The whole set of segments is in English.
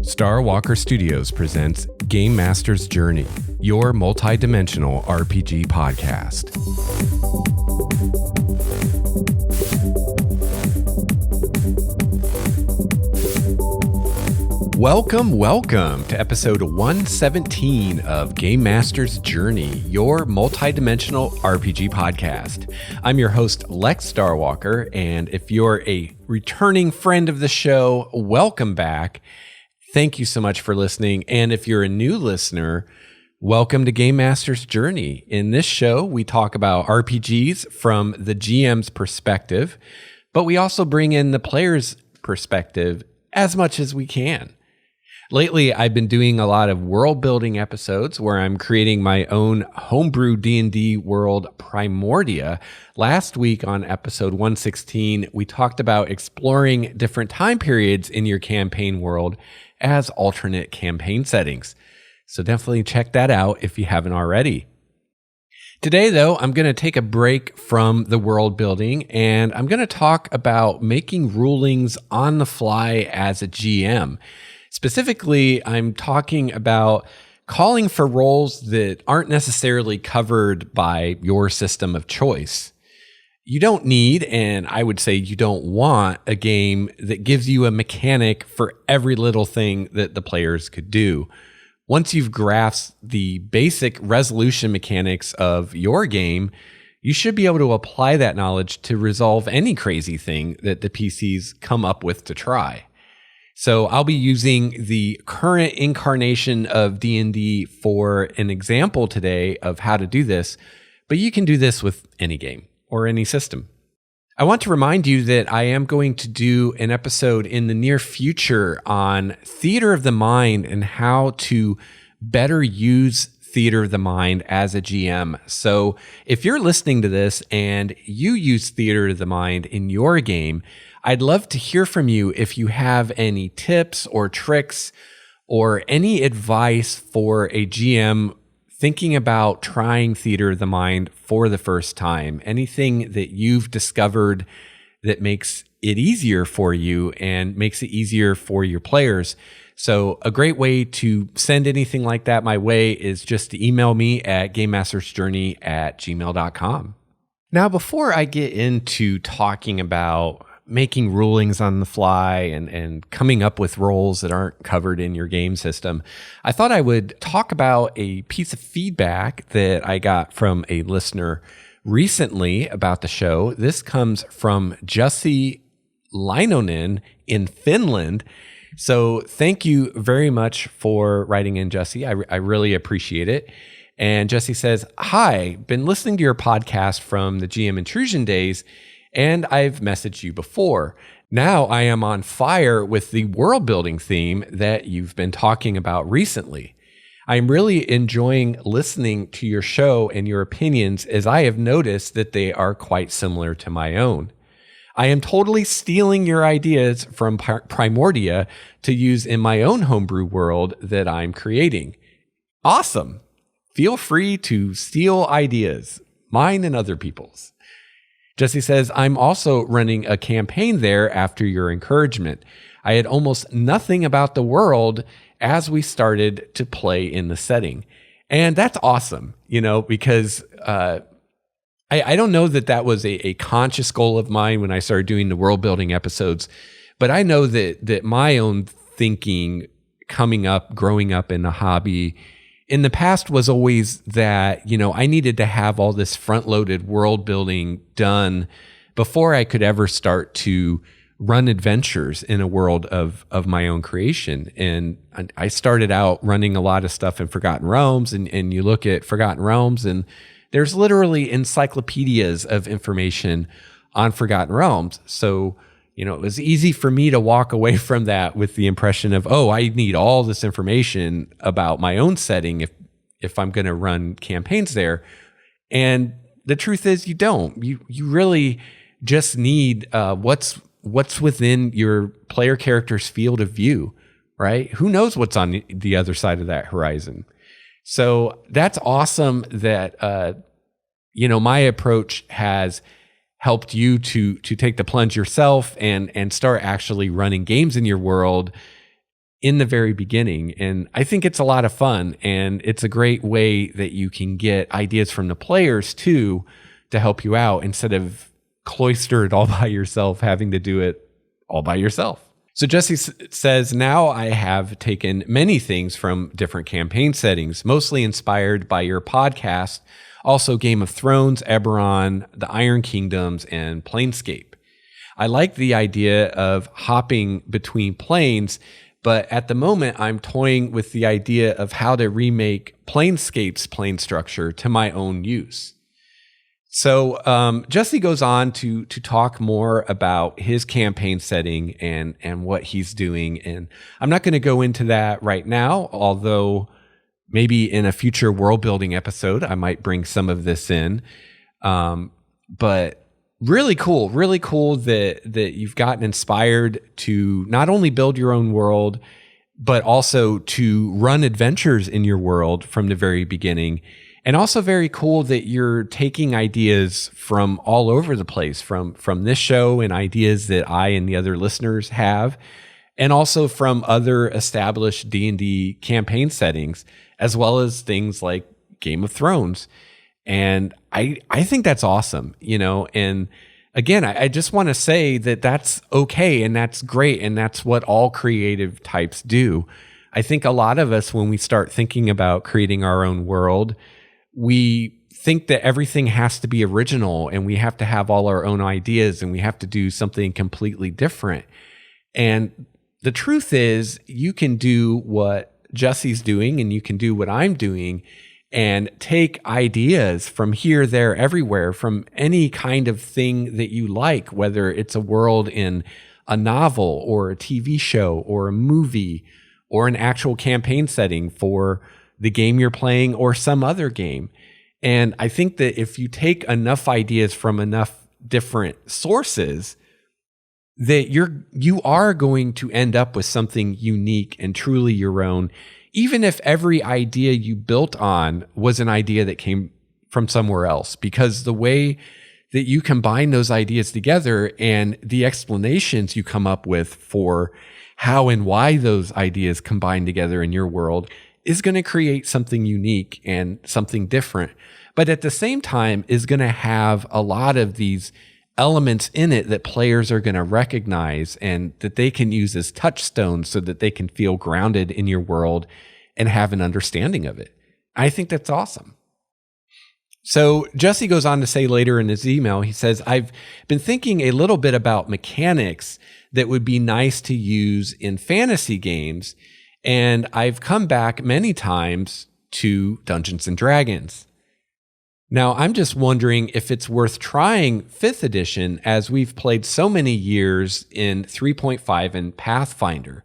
Star Walker Studios presents Game Master's Journey, your multi-dimensional RPG podcast. Welcome to episode 117 of Game Master's Journey, your multi-dimensional RPG podcast. I'm your host, Lex Starwalker, and if you're a returning friend of the show, welcome back. Thank you so much for listening. And if you're a new listener, welcome to Game Master's Journey. In this show, we talk about RPGs from the GM's perspective, but we also bring in the player's perspective as much as we can. Lately, I've been doing a lot of world building episodes where I'm creating my own homebrew D&D world, Primordia. Last week on episode 116, we talked about exploring different time periods in your campaign world as alternate campaign settings. So definitely check that out if you haven't already. Today, though, I'm going to take a break from the world building and I'm going to talk about making rulings on the fly as a GM. Specifically, I'm talking about calling for roles that aren't necessarily covered by your system of choice. You don't need, and I would say you don't want, a game that gives you a mechanic for every little thing that the players could do. Once you've grasped the basic resolution mechanics of your game, you should be able to apply that knowledge to resolve any crazy thing that the PCs come up with to try. So I'll be using the current incarnation of D&D for an example today of how to do this, but you can do this with any game or any system. I want to remind you that I am going to do an episode in the near future on theater of the mind and how to better use theater of the mind as a GM. So if you're listening to this and you use theater of the mind in your game, I'd love to hear from you if you have any tips or tricks or any advice for a GM thinking about trying theater of the mind for the first time. Anything that you've discovered that makes it easier for you and makes it easier for your players. So a great way to send anything like that my way is just to email me at gamemastersjourney@gmail.com. Now, before I get into talking about making rulings on the fly and coming up with roles that aren't covered in your game system, I thought I would talk about a piece of feedback that I got from a listener recently about the show. This comes from Jussi Lainonen in Finland. So thank you very much for writing in, Jussi. I really appreciate it. And Jussi says, "Hi, been listening to your podcast from the GM Intrusion days, and I've messaged you before. Now I am on fire with the world building theme that you've been talking about recently. I'm really enjoying listening to your show and your opinions, as I have noticed that they are quite similar to my own. I am totally stealing your ideas from Primordia to use in my own homebrew world that I'm creating. Awesome. Feel free to steal ideas, mine and other people's." Jussi says, "I'm also running a campaign there after your encouragement. I had almost nothing about the world as we started to play in the setting." And that's awesome, because I don't know that was a conscious goal of mine when I started doing the world building episodes, but I know that my own thinking growing up in the hobby in the past was always that, I needed to have all this front-loaded world building done before I could ever start to run adventures in a world of my own creation. And I started out running a lot of stuff in Forgotten Realms, and you look at Forgotten Realms, and there's literally encyclopedias of information on Forgotten Realms. So, it was easy for me to walk away from that with the impression of, I need all this information about my own setting if I'm going to run campaigns there. And the truth is, you don't. You really just need what's within your player character's field of view, right? Who knows what's on the other side of that horizon? So that's awesome that my approach has helped you to take the plunge yourself and start actually running games in your world in the very beginning. And I think it's a lot of fun, and it's a great way that you can get ideas from the players too to help you out instead of cloistered all by yourself, having to do it all by yourself. So Jesse says, now I have taken many things from different campaign settings, mostly inspired by your podcast, also Game of Thrones, Eberron, the Iron Kingdoms, and Planescape. I like the idea of hopping between planes, but at the moment I'm toying with the idea of how to remake Planescape's plane structure to my own use. So Jesse goes on to talk more about his campaign setting and what he's doing. And I'm not going to go into that right now, although maybe in a future world building episode, I might bring some of this in. But really cool that you've gotten inspired to not only build your own world, but also to run adventures in your world from the very beginning. And also very cool that you're taking ideas from all over the place, from this show and ideas that I and the other listeners have, and also from other established D&D campaign settings, as well as things like Game of Thrones. And I think that's awesome, and again, I just want to say that that's okay and that's great, and that's what all creative types do. I think a lot of us, when we start thinking about creating our own world, we think that everything has to be original and we have to have all our own ideas and we have to do something completely different. And the truth is, you can do what Jesse's doing and you can do what I'm doing and take ideas from here, there, everywhere, from any kind of thing that you like, whether it's a world in a novel or a TV show or a movie or an actual campaign setting for the game you're playing or some other game. And I think that if you take enough ideas from enough different sources, that you are going to end up with something unique and truly your own, even if every idea you built on was an idea that came from somewhere else, because the way that you combine those ideas together and the explanations you come up with for how and why those ideas combine together in your world is going to create something unique and something different, but at the same time is going to have a lot of these elements in it that players are going to recognize and that they can use as touchstones so that they can feel grounded in your world and have an understanding of it. I think that's awesome. So Jesse goes on to say later in his email, he says, I've been thinking a little bit about mechanics that would be nice to use in fantasy games, and I've come back many times to Dungeons and Dragons. Now, I'm just wondering if it's worth trying 5th edition, as we've played so many years in 3.5 and Pathfinder.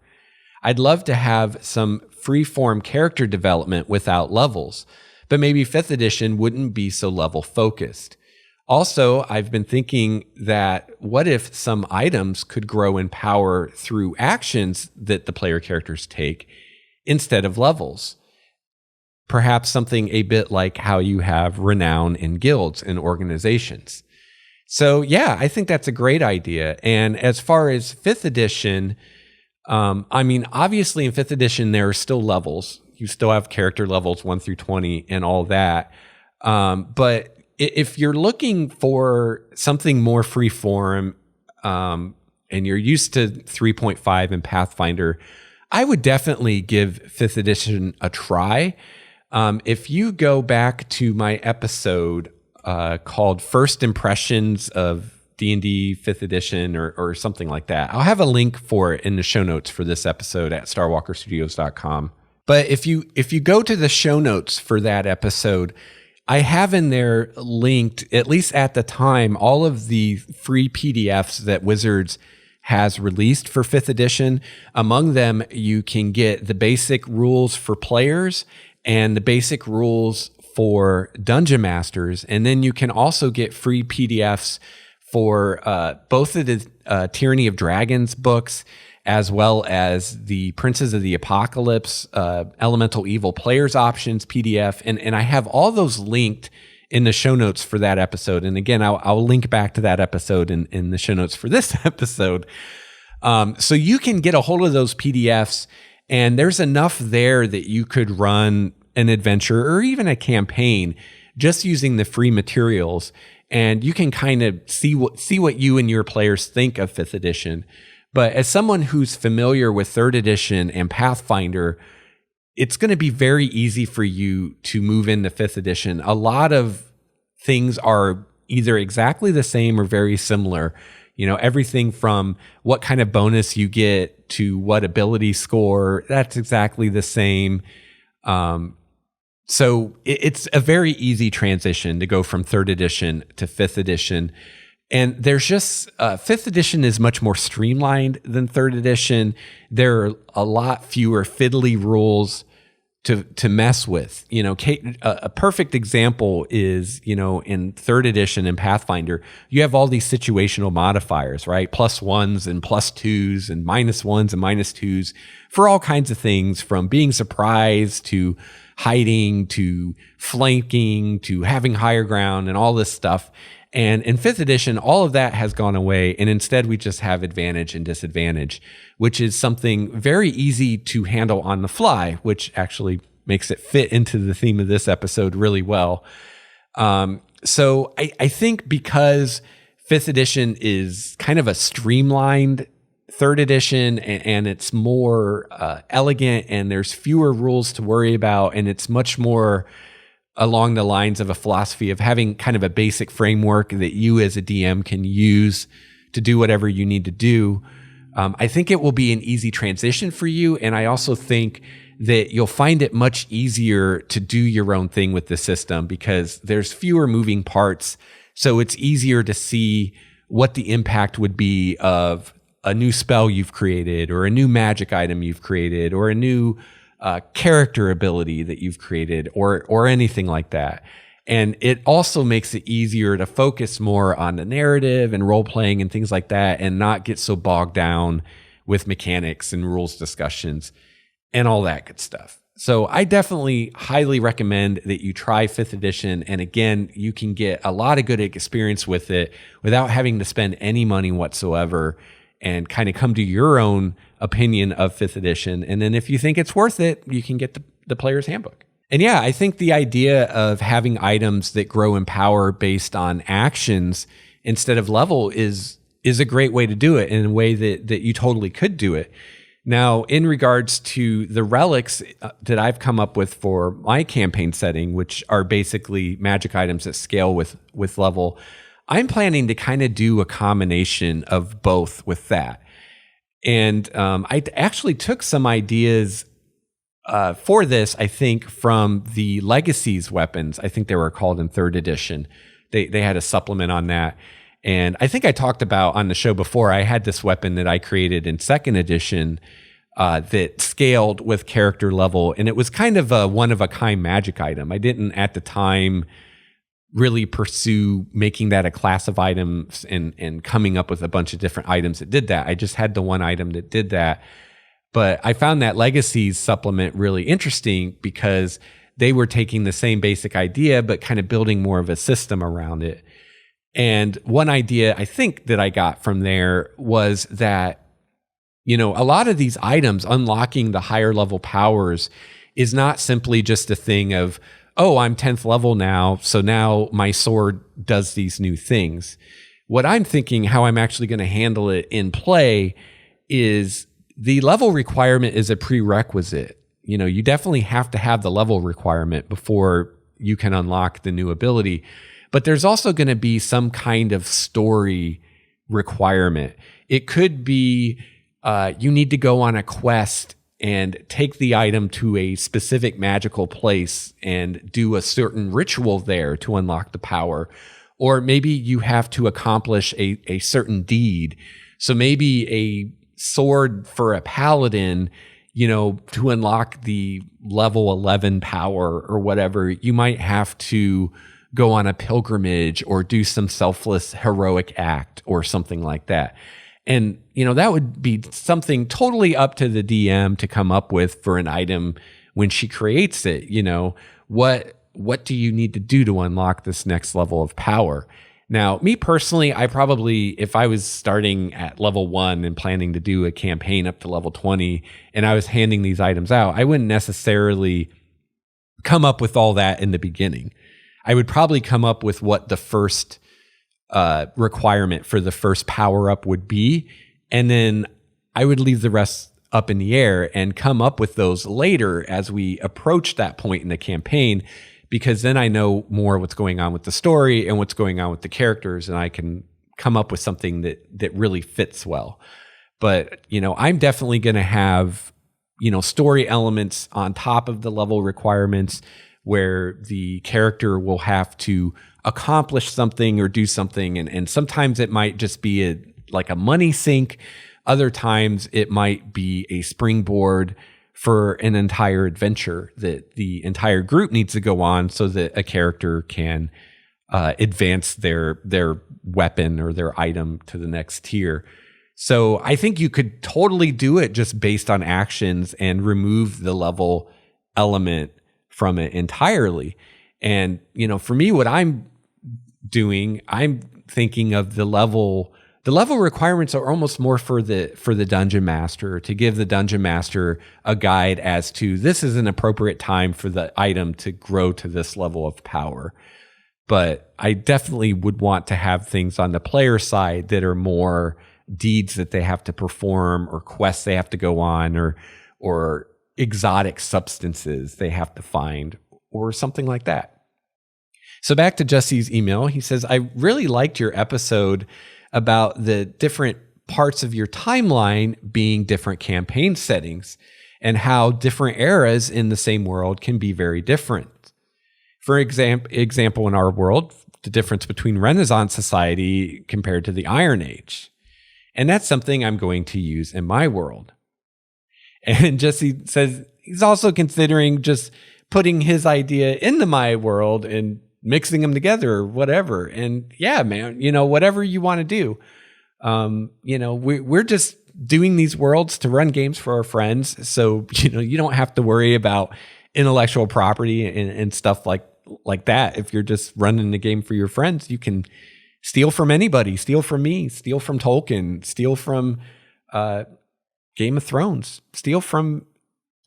I'd love to have some free-form character development without levels, but maybe 5th edition wouldn't be so level-focused. Also, I've been thinking that what if some items could grow in power through actions that the player characters take instead of levels? Perhaps something a bit like how you have renown in guilds and organizations. So yeah, I think that's a great idea. And as far as 5th edition, obviously in 5th edition, there are still levels. You still have character levels 1 through 20 and all that. But if you're looking for something more free-form, and you're used to 3.5 and Pathfinder, I would definitely give 5th edition a try. If you go back to my episode called First Impressions of D&D 5th edition or something like that, I'll have a link for it in the show notes for this episode at starwalkerstudios.com. But if you go to the show notes for that episode, I have in there linked, at least at the time, all of the free PDFs that Wizards has released for 5th edition. Among them, you can get the basic rules for players and the basic rules for dungeon masters. And then you can also get free PDFs for both of the Tyranny of Dragons books, as well as the Princes of the Apocalypse, Elemental Evil Players Options PDF. And I have all those linked in the show notes for that episode. And again, I'll link back to that episode in the show notes for this episode. So you can get a hold of those PDFs And there's enough there that you could run an adventure or even a campaign just using the free materials. And you can kind of see what you and your players think of 5th edition. But as someone who's familiar with 3rd edition and Pathfinder, it's going to be very easy for you to move into 5th edition. A lot of things are either exactly the same or very similar. Everything from what kind of bonus you get to what ability score, that's exactly the same. So it's a very easy transition to go from 3rd edition to 5th edition. And there's just, 5th edition is much more streamlined than 3rd edition. There are a lot fewer fiddly rules to mess with. A perfect example is, in 3rd edition in Pathfinder, you have all these situational modifiers, right? +1s and +2s and -1s and -2s for all kinds of things, from being surprised to hiding to flanking to having higher ground and all this stuff. And in 5th edition, all of that has gone away. And instead, we just have advantage and disadvantage, which is something very easy to handle on the fly, which actually makes it fit into the theme of this episode really well. So I think because 5th edition is kind of a streamlined 3rd edition and it's more elegant and there's fewer rules to worry about, and it's much more along the lines of a philosophy of having kind of a basic framework that you as a DM can use to do whatever you need to do. I think it will be an easy transition for you. And I also think that you'll find it much easier to do your own thing with the system because there's fewer moving parts. So it's easier to see what the impact would be of a new spell you've created or a new magic item you've created or a new character ability that you've created or anything like that. And it also makes it easier to focus more on the narrative and role playing and things like that and not get so bogged down with mechanics and rules discussions and all that good stuff. So I definitely highly recommend that you try 5th edition. And again, you can get a lot of good experience with it without having to spend any money whatsoever and kind of come to your own opinion of 5th edition. And then if you think it's worth it, you can get the player's handbook. And yeah, I think the idea of having items that grow in power based on actions instead of level is a great way to do it in a way that you totally could do it. Now, in regards to the relics that I've come up with for my campaign setting, which are basically magic items that scale with level, I'm planning to kind of do a combination of both with that. And I actually took some ideas for this, I think, from the Legacies weapons. I think they were called in 3rd edition. They had a supplement on that. And I think I talked about on the show before, I had this weapon that I created in 2nd edition that scaled with character level. And it was kind of a one-of-a-kind magic item. I didn't, at the time, really pursue making that a class of items and coming up with a bunch of different items that did that. I just had the one item that did that. But I found that Legacies supplement really interesting because they were taking the same basic idea, but kind of building more of a system around it. And one idea I think that I got from there was that, a lot of these items, unlocking the higher level powers, is not simply just a thing of, oh, I'm 10th level now, so now my sword does these new things. What I'm thinking, how I'm actually going to handle it in play, is the level requirement is a prerequisite. You definitely have to have the level requirement before you can unlock the new ability. But there's also going to be some kind of story requirement. It could be you need to go on a quest and take the item to a specific magical place and do a certain ritual there to unlock the power. Or maybe you have to accomplish a certain deed. So maybe a sword for a paladin, to unlock the level 11 power or whatever, you might have to go on a pilgrimage or do some selfless heroic act or something like that. And, that would be something totally up to the DM to come up with for an item when she creates it. What do you need to do to unlock this next level of power? Now, me personally, I probably, if I was starting at level 1 and planning to do a campaign up to level 20, and I was handing these items out, I wouldn't necessarily come up with all that in the beginning. I would probably come up with what the first requirement for the first power up would be, and then I would leave the rest up in the air and come up with those later as we approach that point in the campaign, because then I know more what's going on with the story and what's going on with the characters, and I can come up with something that really fits well. But, I'm definitely going to have, story elements on top of the level requirements where the character will have to accomplish something or do something. And sometimes it might just be like a money sink. Other times it might be a springboard for an entire adventure that the entire group needs to go on so that a character can advance their weapon or their item to the next tier. So I think you could totally do it just based on actions and remove the level element from it entirely. And, for me, what I'm doing, I'm thinking of the level requirements are almost more for the dungeon master, to give the dungeon master a guide as to this is an appropriate time for the item to grow to this level of power. But I definitely would want to have things on the player side that are more deeds that they have to perform, or quests they have to go on, or exotic substances they have to find, or something like that. So back to Jesse's email. He says, I really liked your episode about the different parts of your timeline being different campaign settings and how different eras in the same world can be very different. For example, in our world, the difference between Renaissance society compared to the Iron Age. And that's something I'm going to use in my world. And Jesse says he's also considering just putting his idea into my world and mixing them together or whatever. And yeah, man, whatever you want to do. We're just doing these worlds to run games for our friends. So, you don't have to worry about intellectual property and stuff like that. If you're just running the game for your friends, you can steal from anybody, steal from me, steal from Tolkien, steal from Game of Thrones, steal from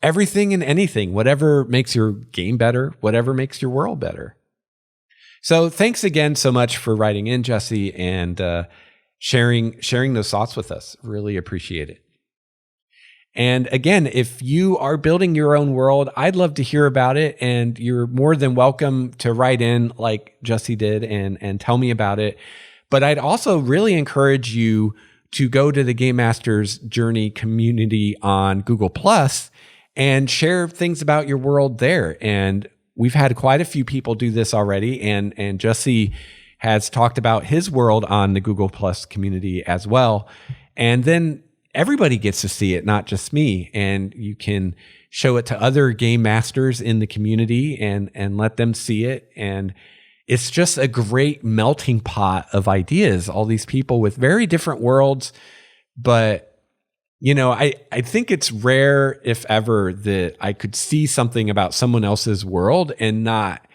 everything and anything, whatever makes your game better, whatever makes your world better. So thanks again so much for writing in, Jesse, and sharing those thoughts with us. Really appreciate it. And again, if you are building your own world, I'd love to hear about it, and you're more than welcome to write in like Jesse did and tell me about it. But I'd also really encourage you to go to the Game Masters Journey community on Google Plus and share things about your world there. And we've had quite a few people do this already, and Jesse has talked about his world on the Google Plus community as well. And then everybody gets to see it, not just me. And you can show it to other game masters in the community and let them see it. And it's just a great melting pot of ideas, all these people with very different worlds. But I think it's rare, if ever, that I could see something about someone else's world and not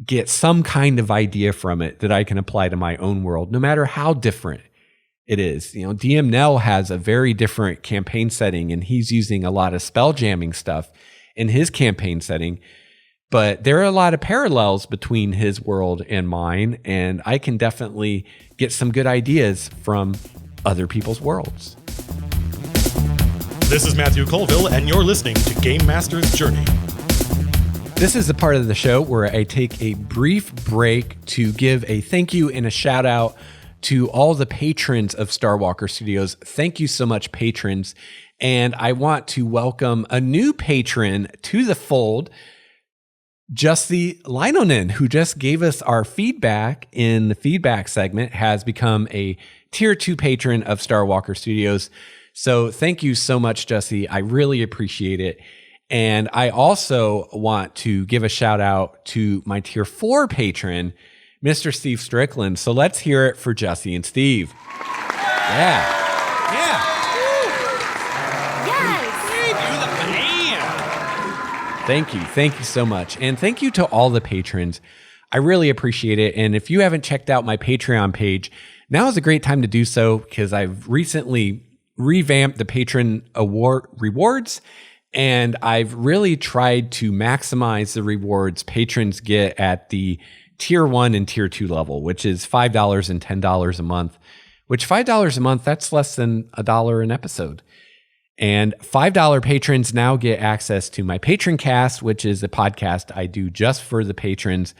get some kind of idea from it that I can apply to my own world, no matter how different it is. DM Nell has a very different campaign setting, and he's using a lot of spell jamming stuff in his campaign setting. But there are a lot of parallels between his world and mine, and I can definitely get some good ideas from other people's worlds. This is Matthew Colville, and you're listening to Game Master's Journey. This is the part of the show where I take a brief break to give a thank you and a shout out to all the patrons of Starwalker Studios. Thank you so much, patrons. And I want to welcome a new patron to the fold, Jussi Leinonen, who just gave us our feedback in the feedback segment, has become a tier 2 patron of Starwalker Studios. So thank you so much, Jussi. I really appreciate it. And I also want to give a shout out to my tier 4 patron, Mr. Steve Strickland. So let's hear it for Jussi and Steve. Yeah. Yes. Thank you so much. And thank you to all the patrons. I really appreciate it. And if you haven't checked out my Patreon page, now is a great time to do so because I've recently revamped the patron award rewards, and I've really tried to maximize the rewards patrons get at the tier 1 and tier 2 level, which is $5 and $10 a month, which $5 a month, that's less than $1 an episode. And $5 patrons now get access to my Patron Cast, which is a podcast I do just for the patrons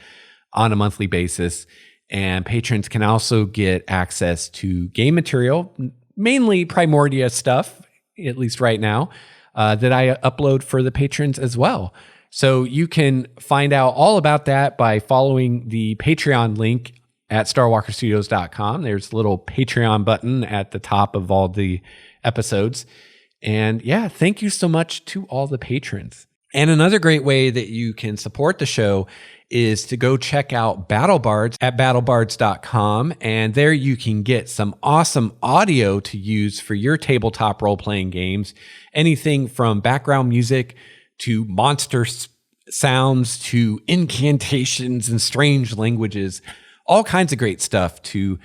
on a monthly basis. And patrons can also get access to game material, mainly Primordia stuff, at least right now, that I upload for the patrons as well. So you can find out all about that by following the Patreon link at starwalkerstudios.com. There's a little Patreon button at the top of all the episodes. And yeah, thank you so much to all the patrons. And another great way that you can support the show is to go check out BattleBards at battlebards.com. And there you can get some awesome audio to use for your tabletop role-playing games. Anything from background music to monster sounds to incantations and strange languages. All kinds of great stuff to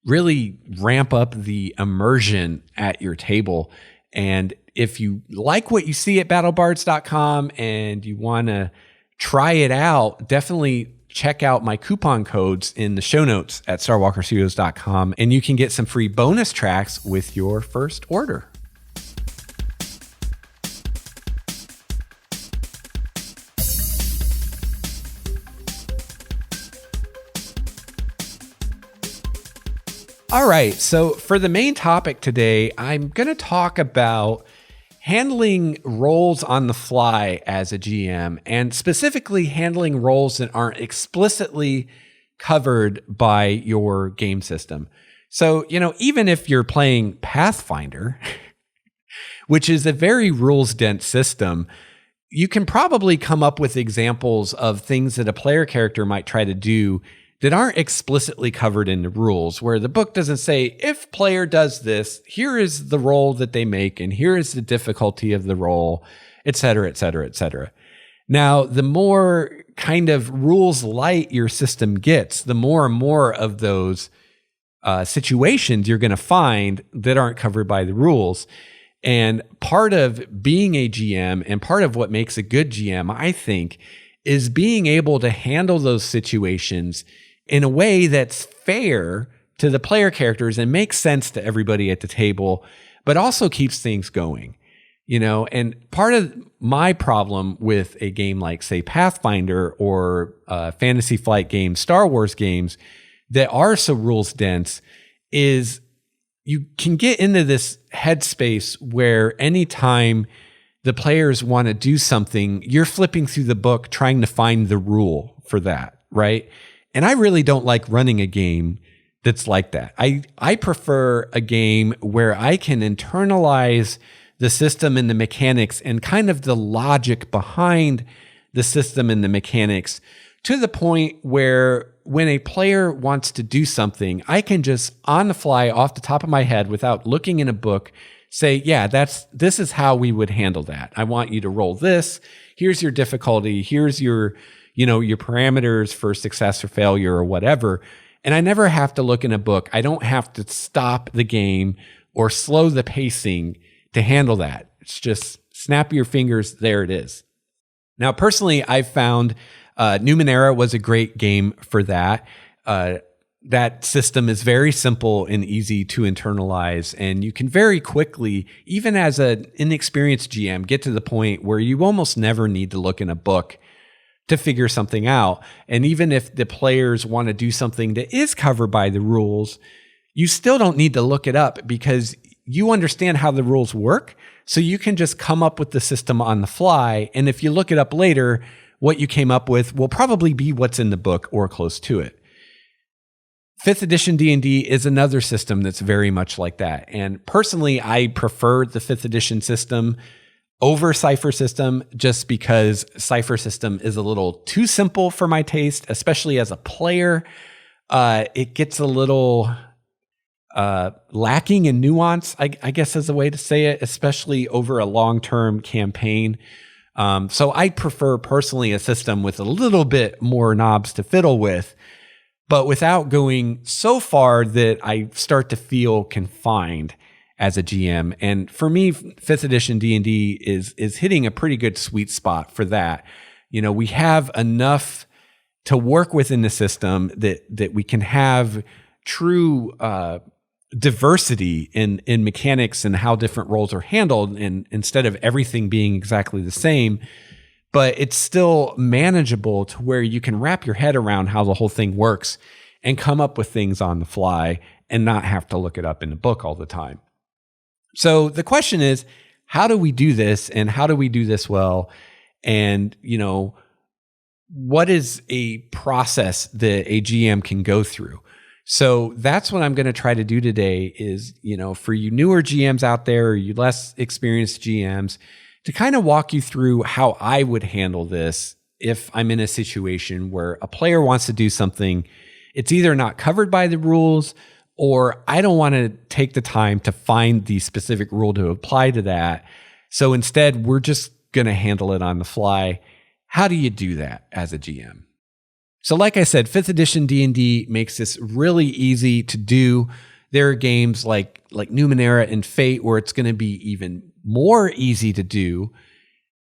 really ramp up the immersion at your table. And if you like what you see at battlebards.com and you want to try it out, definitely check out my coupon codes in the show notes at starwalkerstudios.com, and you can get some free bonus tracks with your first order. All right, so for the main topic today, I'm going to talk about handling roles on the fly as a GM, and specifically handling roles that aren't explicitly covered by your game system. So, even if you're playing Pathfinder, which is a very rules-dense system, you can probably come up with examples of things that a player character might try to do that aren't explicitly covered in the rules, where the book doesn't say, if player does this, here is the roll that they make, and here is the difficulty of the roll, et cetera, et cetera, et cetera. Now, the more kind of rules light your system gets, the more and more of those situations you're going to find that aren't covered by the rules. And part of being a GM and part of what makes a good GM, I think, is being able to handle those situations in a way that's fair to the player characters and makes sense to everybody at the table, but also keeps things going, and part of my problem with a game like, say, Pathfinder or Fantasy Flight games, Star Wars games that are so rules dense is you can get into this headspace where anytime the players want to do something, you're flipping through the book trying to find the rule for that, right? And I really don't like running a game that's like that. I prefer a game where I can internalize the system and the mechanics and kind of the logic behind the system and the mechanics to the point where when a player wants to do something, I can just on the fly off the top of my head without looking in a book say, yeah, this is how we would handle that. I want you to roll this. Here's your difficulty. Here's your parameters for success or failure or whatever. And I never have to look in a book. I don't have to stop the game or slow the pacing to handle that. It's just snap your fingers. There it is. Now, personally, I've found Numenera was a great game for that. That system is very simple and easy to internalize, and you can very quickly, even as an inexperienced GM, get to the point where you almost never need to look in a book to figure something out. And even if the players want to do something that is covered by the rules, you still don't need to look it up because you understand how the rules work. So you can just come up with the system on the fly. And if you look it up later, what you came up with will probably be what's in the book or close to it. 5th edition D&D is another system that's very much like that. And personally, I prefer the 5th edition system over Cypher System just because Cypher System is a little too simple for my taste, especially as a player. It gets a little lacking in nuance, I guess is a way to say it, especially over a long-term campaign. So I prefer personally a system with a little bit more knobs to fiddle with, but without going so far that I start to feel confined as a GM. And for me, 5th edition D&D is hitting a pretty good sweet spot for that. We have enough to work with in the system that we can have true diversity in mechanics and how different roles are handled, and instead of everything being exactly the same, but it's still manageable to where you can wrap your head around how the whole thing works and come up with things on the fly and not have to look it up in the book all the time. So the question is, how do we do this, and how do we do this well? And, what is a process that a GM can go through? So that's what I'm going to try to do today is, for you newer GMs out there, or you less experienced GMs, to kind of walk you through how I would handle this if I'm in a situation where a player wants to do something. It's either not covered by the rules, or I don't want to take the time to find the specific rule to apply to that. So instead, we're just going to handle it on the fly. How do you do that as a GM? So like I said, 5th edition D&D makes this really easy to do. There are games like Numenera and Fate where it's going to be even more easy to do.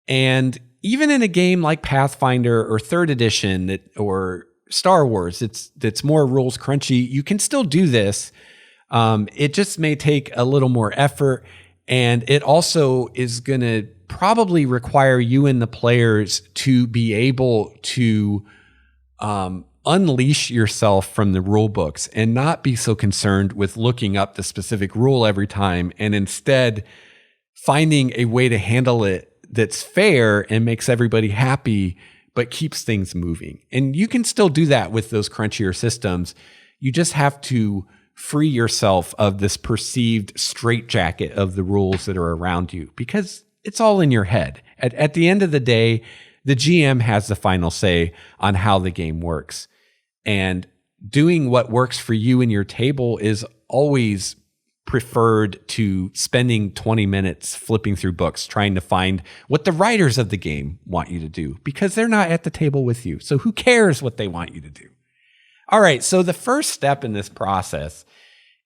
And even in a game like Pathfinder or 3rd edition or Star Wars, that's more rules crunchy, you can still do this. It just may take a little more effort, and it also is going to probably require you and the players to be able to unleash yourself from the rule books and not be so concerned with looking up the specific rule every time, and instead finding a way to handle it that's fair and makes everybody happy, but keeps things moving. And you can still do that with those crunchier systems. You just have to free yourself of this perceived straitjacket of the rules that are around you, because it's all in your head. At the end of the day, the GM has the final say on how the game works. And doing what works for you and your table is always preferred to spending 20 minutes flipping through books trying to find what the writers of the game want you to do, because they're not at the table with you. So who cares what they want you to do? All right, so the first step in this process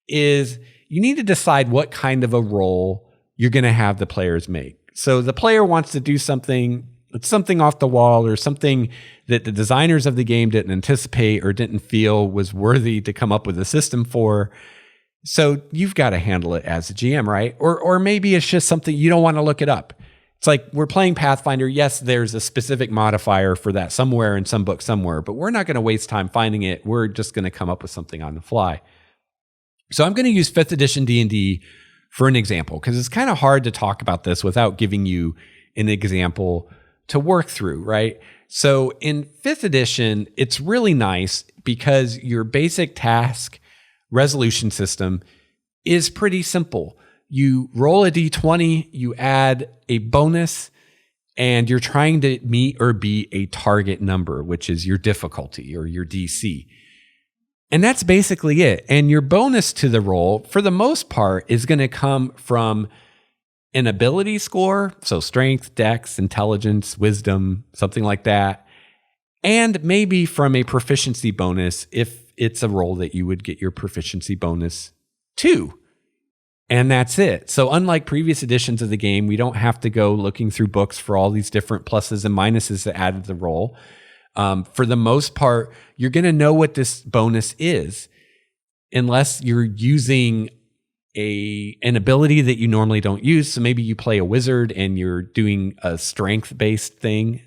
is you need to decide what kind of a role you're going to have the players make. So the player wants to do something, it's something off the wall or something that the designers of the game didn't anticipate or didn't feel was worthy to come up with a system for. So you've got to handle it as a GM, right? Or maybe it's just something you don't want to look it up. It's like we're playing Pathfinder. Yes, there's a specific modifier for that somewhere in some book somewhere, but we're not going to waste time finding it. We're just going to come up with something on the fly. So I'm going to use 5th edition D&D for an example, because it's kind of hard to talk about this without giving you an example to work through, right? So in 5th edition, it's really nice because your basic task resolution system is pretty simple. You roll a d20, you add a bonus, and you're trying to meet or beat a target number, which is your difficulty or your DC. And that's basically it. And your bonus to the roll, for the most part, is going to come from an ability score, so strength, dex, intelligence, wisdom, something like that, and maybe from a proficiency bonus if it's a roll that you would get your proficiency bonus to. And that's it. So unlike previous editions of the game, we don't have to go looking through books for all these different pluses and minuses that added the roll. For the most part, you're going to know what this bonus is, unless you're using an ability that you normally don't use. So maybe you play a wizard and you're doing a strength-based thing,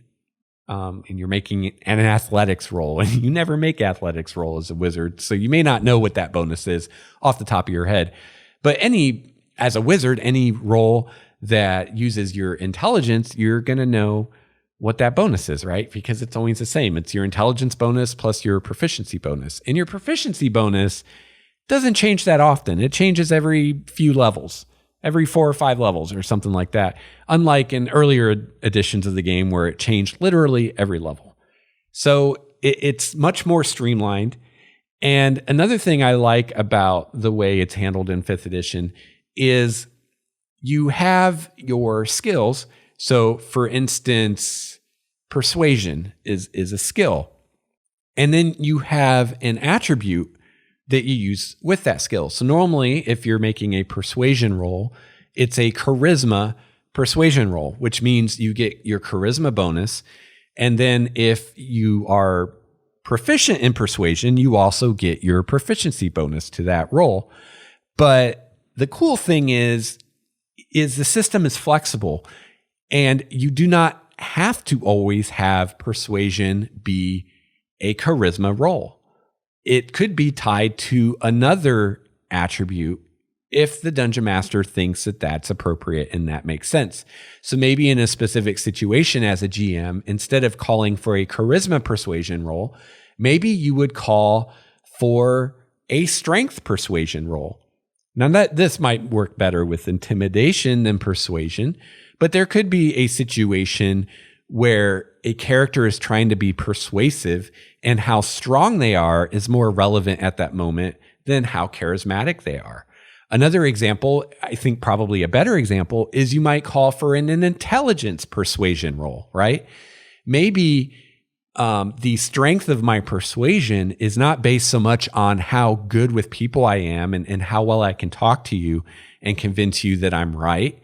and you're making an athletics roll, and you never make athletics roll as a wizard. So you may not know what that bonus is off the top of your head. But as a wizard, any roll that uses your intelligence, you're going to know what that bonus is, right? Because it's always the same. It's your intelligence bonus plus your proficiency bonus. And your proficiency bonus doesn't change that often. It changes every few levels, every 4 or 5 levels or something like that. Unlike in earlier editions of the game where it changed literally every level. So it's much more streamlined. And another thing I like about the way it's handled in 5th edition is you have your skills. So for instance, persuasion is a skill. And then you have an attribute that you use with that skill. So normally, if you're making a persuasion roll, it's a charisma persuasion roll, which means you get your charisma bonus. And then if you are proficient in persuasion, you also get your proficiency bonus to that roll. But the cool thing is the system is flexible, and you do not have to always have persuasion be a charisma roll. It could be tied to another attribute if the dungeon master thinks that that's appropriate and that makes sense. So maybe in a specific situation as a GM, instead of calling for a charisma persuasion roll, maybe you would call for a strength persuasion roll. Now that this might work better with intimidation than persuasion, but there could be a situation where a character is trying to be persuasive and how strong they are is more relevant at that moment than how charismatic they are. Another example, I think probably a better example, is you might call for an intelligence persuasion roll, right? Maybe the strength of my persuasion is not based so much on how good with people I am and how well I can talk to you and convince you that I'm right.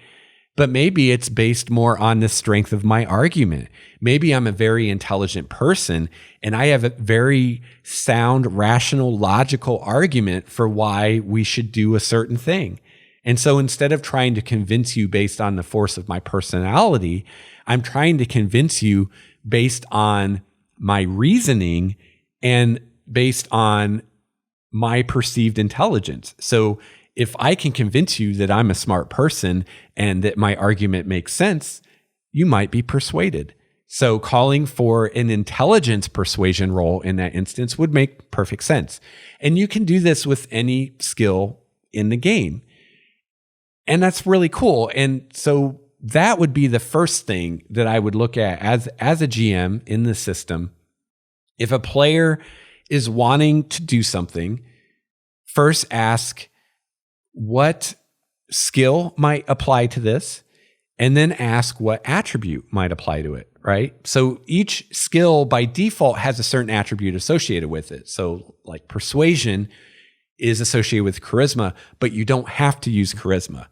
But maybe it's based more on the strength of my argument. Maybe I'm a very intelligent person and I have a very sound, rational, logical argument for why we should do a certain thing. And so instead of trying to convince you based on the force of my personality, I'm trying to convince you based on my reasoning and based on my perceived intelligence. So if I can convince you that I'm a smart person and that my argument makes sense, you might be persuaded. So calling for an intelligence persuasion roll in that instance would make perfect sense. And you can do this with any skill in the game. And that's really cool. And so that would be the first thing that I would look at as a GM in the system. If a player is wanting to do something, first ask, what skill might apply to this? And then ask what attribute might apply to it, right? So each skill by default has a certain attribute associated with it. So like persuasion is associated with charisma, but you don't have to use charisma.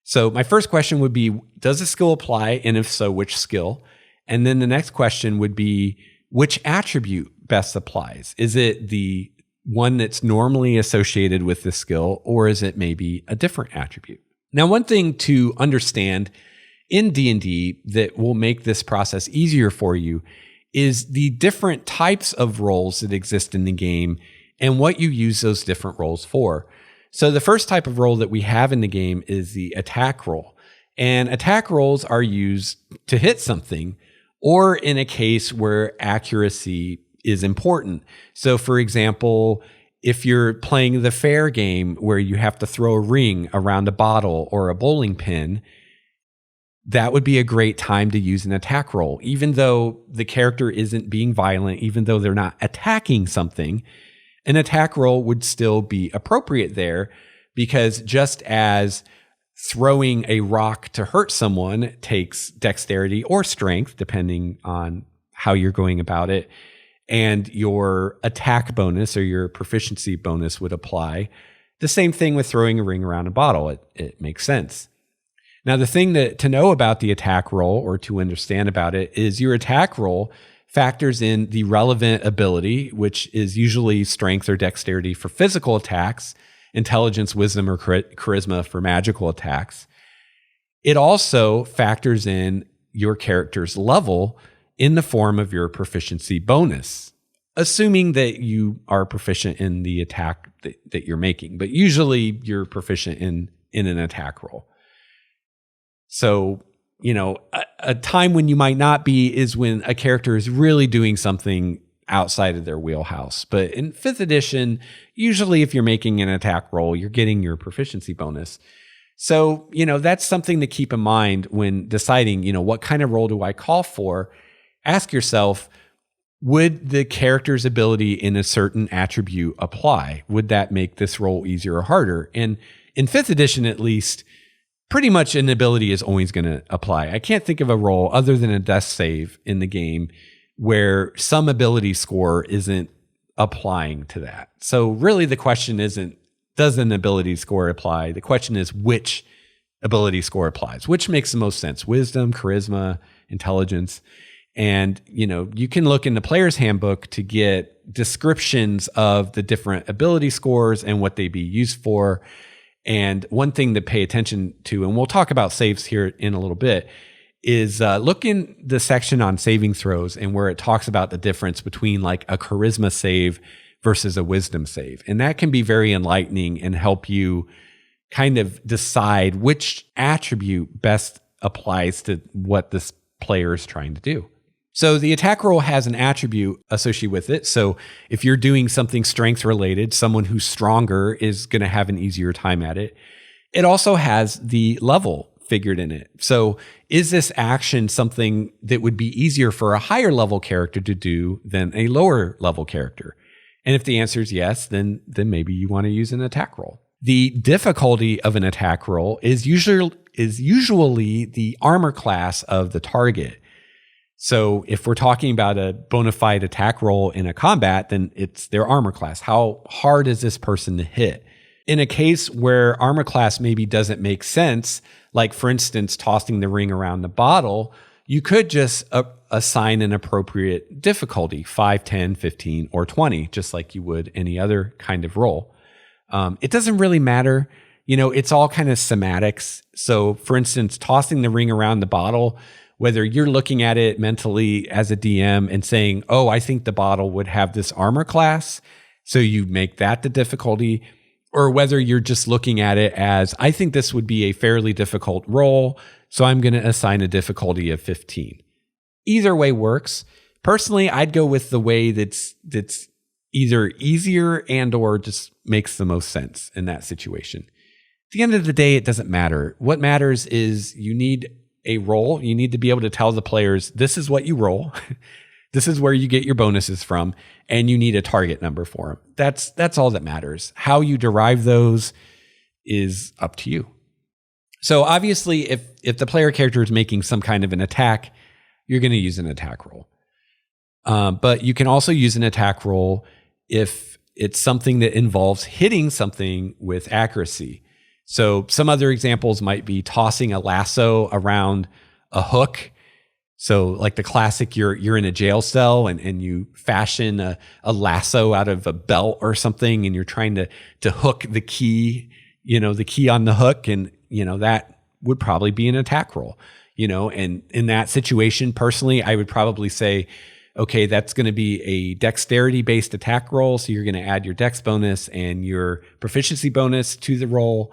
So my first question would be, does the skill apply? And if so, which skill? And then the next question would be, which attribute best applies? Is it the one that's normally associated with this skill, or is it maybe a different attribute? Now, one thing to understand in D&D that will make this process easier for you is the different types of roles that exist in the game and what you use those different roles for. So the first type of role that we have in the game is the attack roll. And attack rolls are used to hit something, or in a case where accuracy is important. So for example, if you're playing the fair game where you have to throw a ring around a bottle or a bowling pin, that would be a great time to use an attack roll. Even though the character isn't being violent, even though they're not attacking something, an attack roll would still be appropriate there, because just as throwing a rock to hurt someone takes dexterity or strength, depending on how you're going about it, and your attack bonus or your proficiency bonus would apply. The same thing with throwing a ring around a bottle. It makes sense. Now, the thing to know about the attack roll, or to understand about it, is your attack roll factors in the relevant ability, which is usually strength or dexterity for physical attacks, intelligence, wisdom, or charisma for magical attacks. It also factors in your character's level in the form of your proficiency bonus, assuming that you are proficient in the attack that you're making. But usually you're proficient in an attack roll. So, a time when you might not be is when a character is really doing something outside of their wheelhouse. But in 5th edition, usually if you're making an attack roll, you're getting your proficiency bonus. So, that's something to keep in mind when deciding, what kind of roll do I call for? Ask yourself, would the character's ability in a certain attribute apply? Would that make this roll easier or harder? And in 5th edition, at least, pretty much an ability is always going to apply. I can't think of a role other than a death save in the game where some ability score isn't applying to that. So really the question isn't, does an ability score apply? The question is, which ability score applies? Which makes the most sense? Wisdom, charisma, intelligence. And, you can look in the player's handbook to get descriptions of the different ability scores and what they be used for. And one thing to pay attention to, and we'll talk about saves here in a little bit, is look in the section on saving throws and where it talks about the difference between like a charisma save versus a wisdom save. And that can be very enlightening and help you kind of decide which attribute best applies to what this player is trying to do. So the attack roll has an attribute associated with it. So if you're doing something strength related, someone who's stronger is going to have an easier time at it. It also has the level figured in it. So is this action something that would be easier for a higher level character to do than a lower level character? And if the answer is yes, then maybe you want to use an attack roll. The difficulty of an attack roll is usually the armor class of the target. So if we're talking about a bona fide attack roll in a combat, then it's their armor class. How hard is this person to hit? In a case where armor class maybe doesn't make sense, like for instance, tossing the ring around the bottle, you could just assign an appropriate difficulty, 5, 10, 15, or 20, just like you would any other kind of roll. It doesn't really matter. It's all kind of semantics. So for instance, tossing the ring around the bottle, whether you're looking at it mentally as a DM and saying, oh, I think the bottle would have this armor class, so you make that the difficulty, or whether you're just looking at it as, I think this would be a fairly difficult roll, so I'm going to assign a difficulty of 15. Either way works. Personally, I'd go with the way that's either easier and or just makes the most sense in that situation. At the end of the day, it doesn't matter. What matters is you need a roll. You need to be able to tell the players, this is what you roll. This is where you get your bonuses from, and you need a target number for them. That's all that matters. How you derive those is up to you. So obviously, if the player character is making some kind of an attack, you're going to use an attack roll. But you can also use an attack roll if it's something that involves hitting something with accuracy. So some other examples might be tossing a lasso around a hook. So like the classic, you're in a jail cell and you fashion a lasso out of a belt or something, and you're trying to hook the key, the key on the hook, and that would probably be an attack roll. And in that situation, personally, I would probably say, okay, that's going to be a dexterity-based attack roll. So you're going to add your dex bonus and your proficiency bonus to the roll.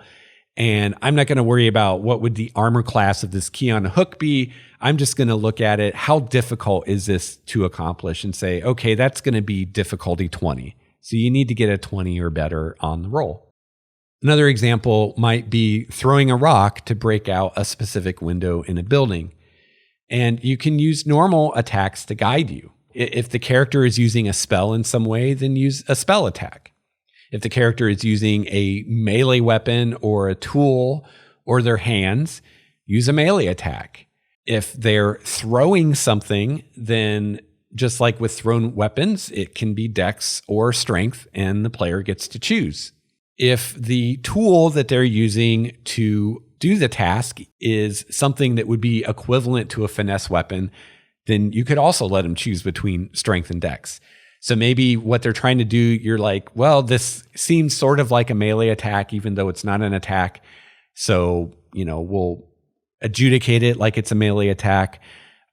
And I'm not going to worry about what would the armor class of this key on a hook be. I'm just going to look at it. How difficult is this to accomplish? And say, okay, that's going to be difficulty 20. So you need to get a 20 or better on the roll. Another example might be throwing a rock to break out a specific window in a building. And you can use normal attacks to guide you. If the character is using a spell in some way, then use a spell attack. If the character is using a melee weapon or a tool or their hands, use a melee attack. If they're throwing something, then just like with thrown weapons, it can be dex or strength, and the player gets to choose. If the tool that they're using to do the task is something that would be equivalent to a finesse weapon, then you could also let them choose between strength and dex. So maybe what they're trying to do, you're like, well, this seems sort of like a melee attack, even though it's not an attack. So, we'll adjudicate it like it's a melee attack.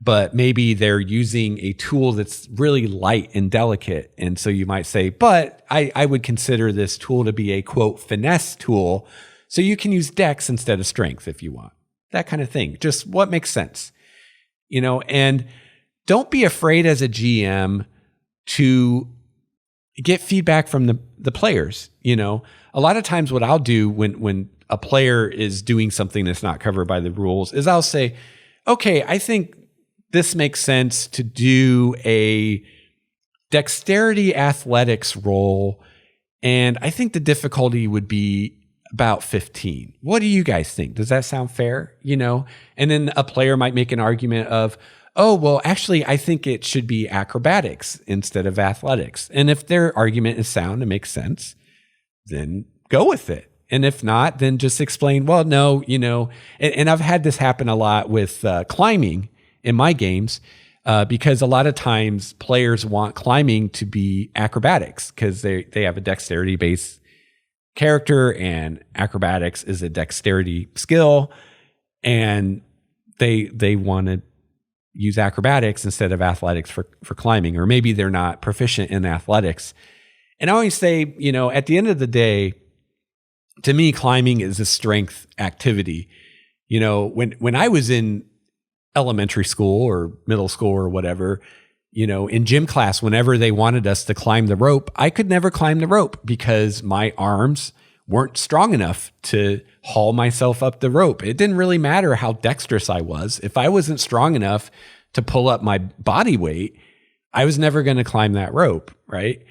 But maybe they're using a tool that's really light and delicate. And so you might say, but I would consider this tool to be a, quote, finesse tool. So you can use dex instead of strength if you want. That kind of thing. Just what makes sense. And don't be afraid as a GM to get feedback from the players. A lot of times what I'll do when a player is doing something that's not covered by the rules is I'll say, okay, I think this makes sense to do a dexterity athletics roll. And I think the difficulty would be about 15. What do you guys think? Does that sound fair? And then a player might make an argument of, oh, well, actually, I think it should be acrobatics instead of athletics. And if their argument is sound and makes sense, then go with it. And if not, then just explain, well, no, and I've had this happen a lot with climbing in my games because a lot of times players want climbing to be acrobatics because they have a dexterity-based character and acrobatics is a dexterity skill. And they want to use acrobatics instead of athletics for climbing, or maybe they're not proficient in athletics. And I always say, at the end of the day, to me, climbing is a strength activity. When I was in elementary school or middle school or whatever, in gym class, whenever they wanted us to climb the rope, I could never climb the rope because my arms weren't strong enough to haul myself up the rope. It didn't really matter how dexterous I was. If I wasn't strong enough to pull up my body weight, I was never going to climb that rope, right?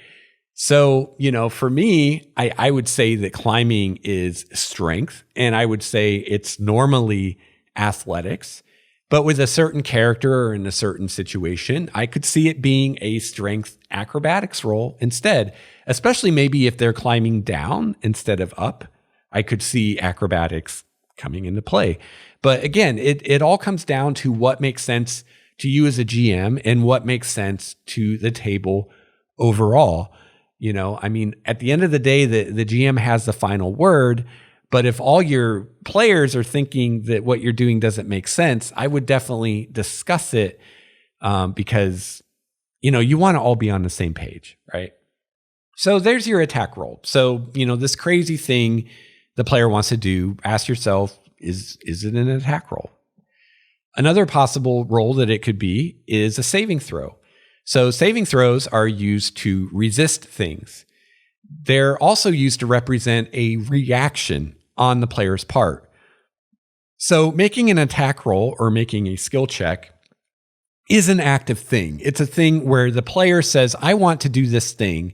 So, for me, I would say that climbing is strength, and I would say it's normally athletics. But with a certain character or in a certain situation, I could see it being a strength acrobatics role instead, especially maybe if they're climbing down instead of up. I could see acrobatics coming into play. But again, it all comes down to what makes sense to you as a GM and what makes sense to the table overall. At the end of the day, the GM has the final word. But if all your players are thinking that what you're doing doesn't make sense, I would definitely discuss it because, you want to all be on the same page, right? So there's your attack roll. So, this crazy thing the player wants to do, ask yourself, is it an attack roll? Another possible roll that it could be is a saving throw. So saving throws are used to resist things. They're also used to represent a reaction on the player's part. So making an attack roll or making a skill check is an active thing. It's a thing where the player says, I want to do this thing,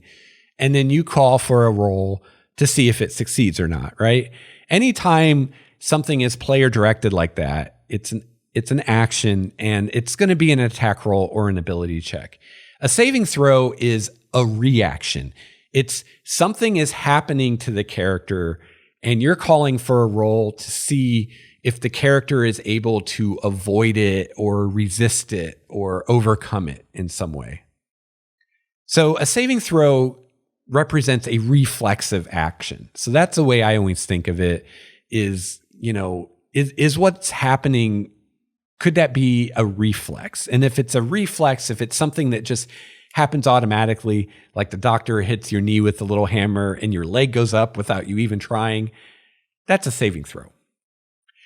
and then you call for a roll to see if it succeeds or not, right? Anytime something is player directed like that, it's an action, and it's going to be an attack roll or an ability check. A saving throw is a reaction. It's something is happening to the character and you're calling for a roll to see if the character is able to avoid it or resist it or overcome it in some way. So a saving throw represents a reflexive action. So that's the way I always think of it is what's happening, could that be a reflex? And if it's a reflex, if it's something that just happens automatically, like the doctor hits your knee with a little hammer and your leg goes up without you even trying, that's a saving throw.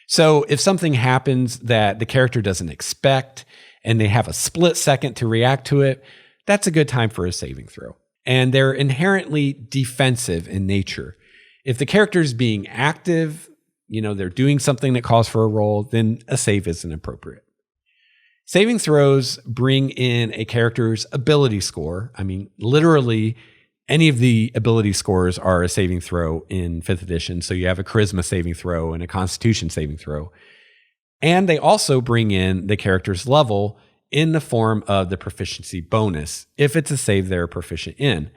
So if something happens that the character doesn't expect and they have a split second to react to it, that's a good time for a saving throw. And they're inherently defensive in nature. If the character is being active, they're doing something that calls for a roll, then a save isn't appropriate. Saving throws bring in a character's ability score. Literally, any of the ability scores are a saving throw in 5th edition. So you have a charisma saving throw and a constitution saving throw. And they also bring in the character's level in the form of the proficiency bonus, if it's a save they're proficient in.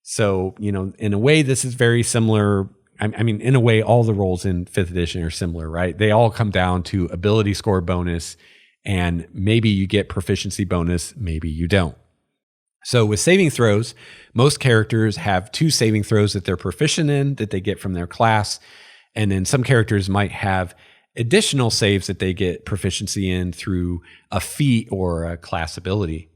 So, in a way, this is very similar. In a way, all the rolls in 5th edition are similar, right? They all come down to ability score bonus, and maybe you get proficiency bonus, maybe you don't. So with saving throws, most characters have 2 saving throws that they're proficient in that they get from their class. And then some characters might have additional saves that they get proficiency in through a feat or a class ability.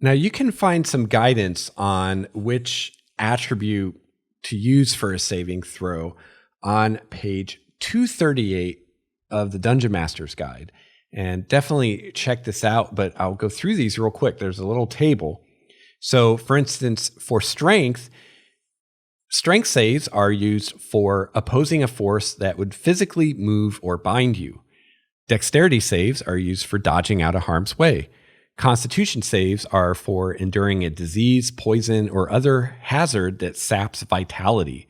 Now you can find some guidance on which attribute to use for a saving throw on page 238 of the Dungeon Master's Guide. And definitely check this out, but I'll go through these real quick. There's a little table. So for instance, for strength saves are used for opposing a force that would physically move or bind you. Dexterity saves are used for dodging out of harm's way. Constitution saves are for enduring a disease, poison, or other hazard that saps vitality.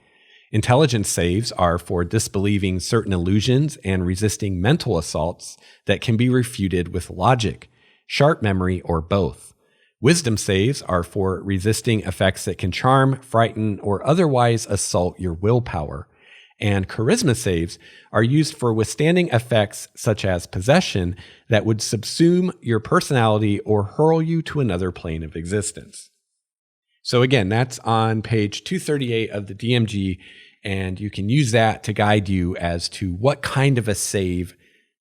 Intelligence saves are for disbelieving certain illusions and resisting mental assaults that can be refuted with logic, sharp memory, or both. Wisdom saves are for resisting effects that can charm, frighten, or otherwise assault your willpower. And charisma saves are used for withstanding effects such as possession that would subsume your personality or hurl you to another plane of existence. So again, that's on page 238 of the DMG, and you can use that to guide you as to what kind of a save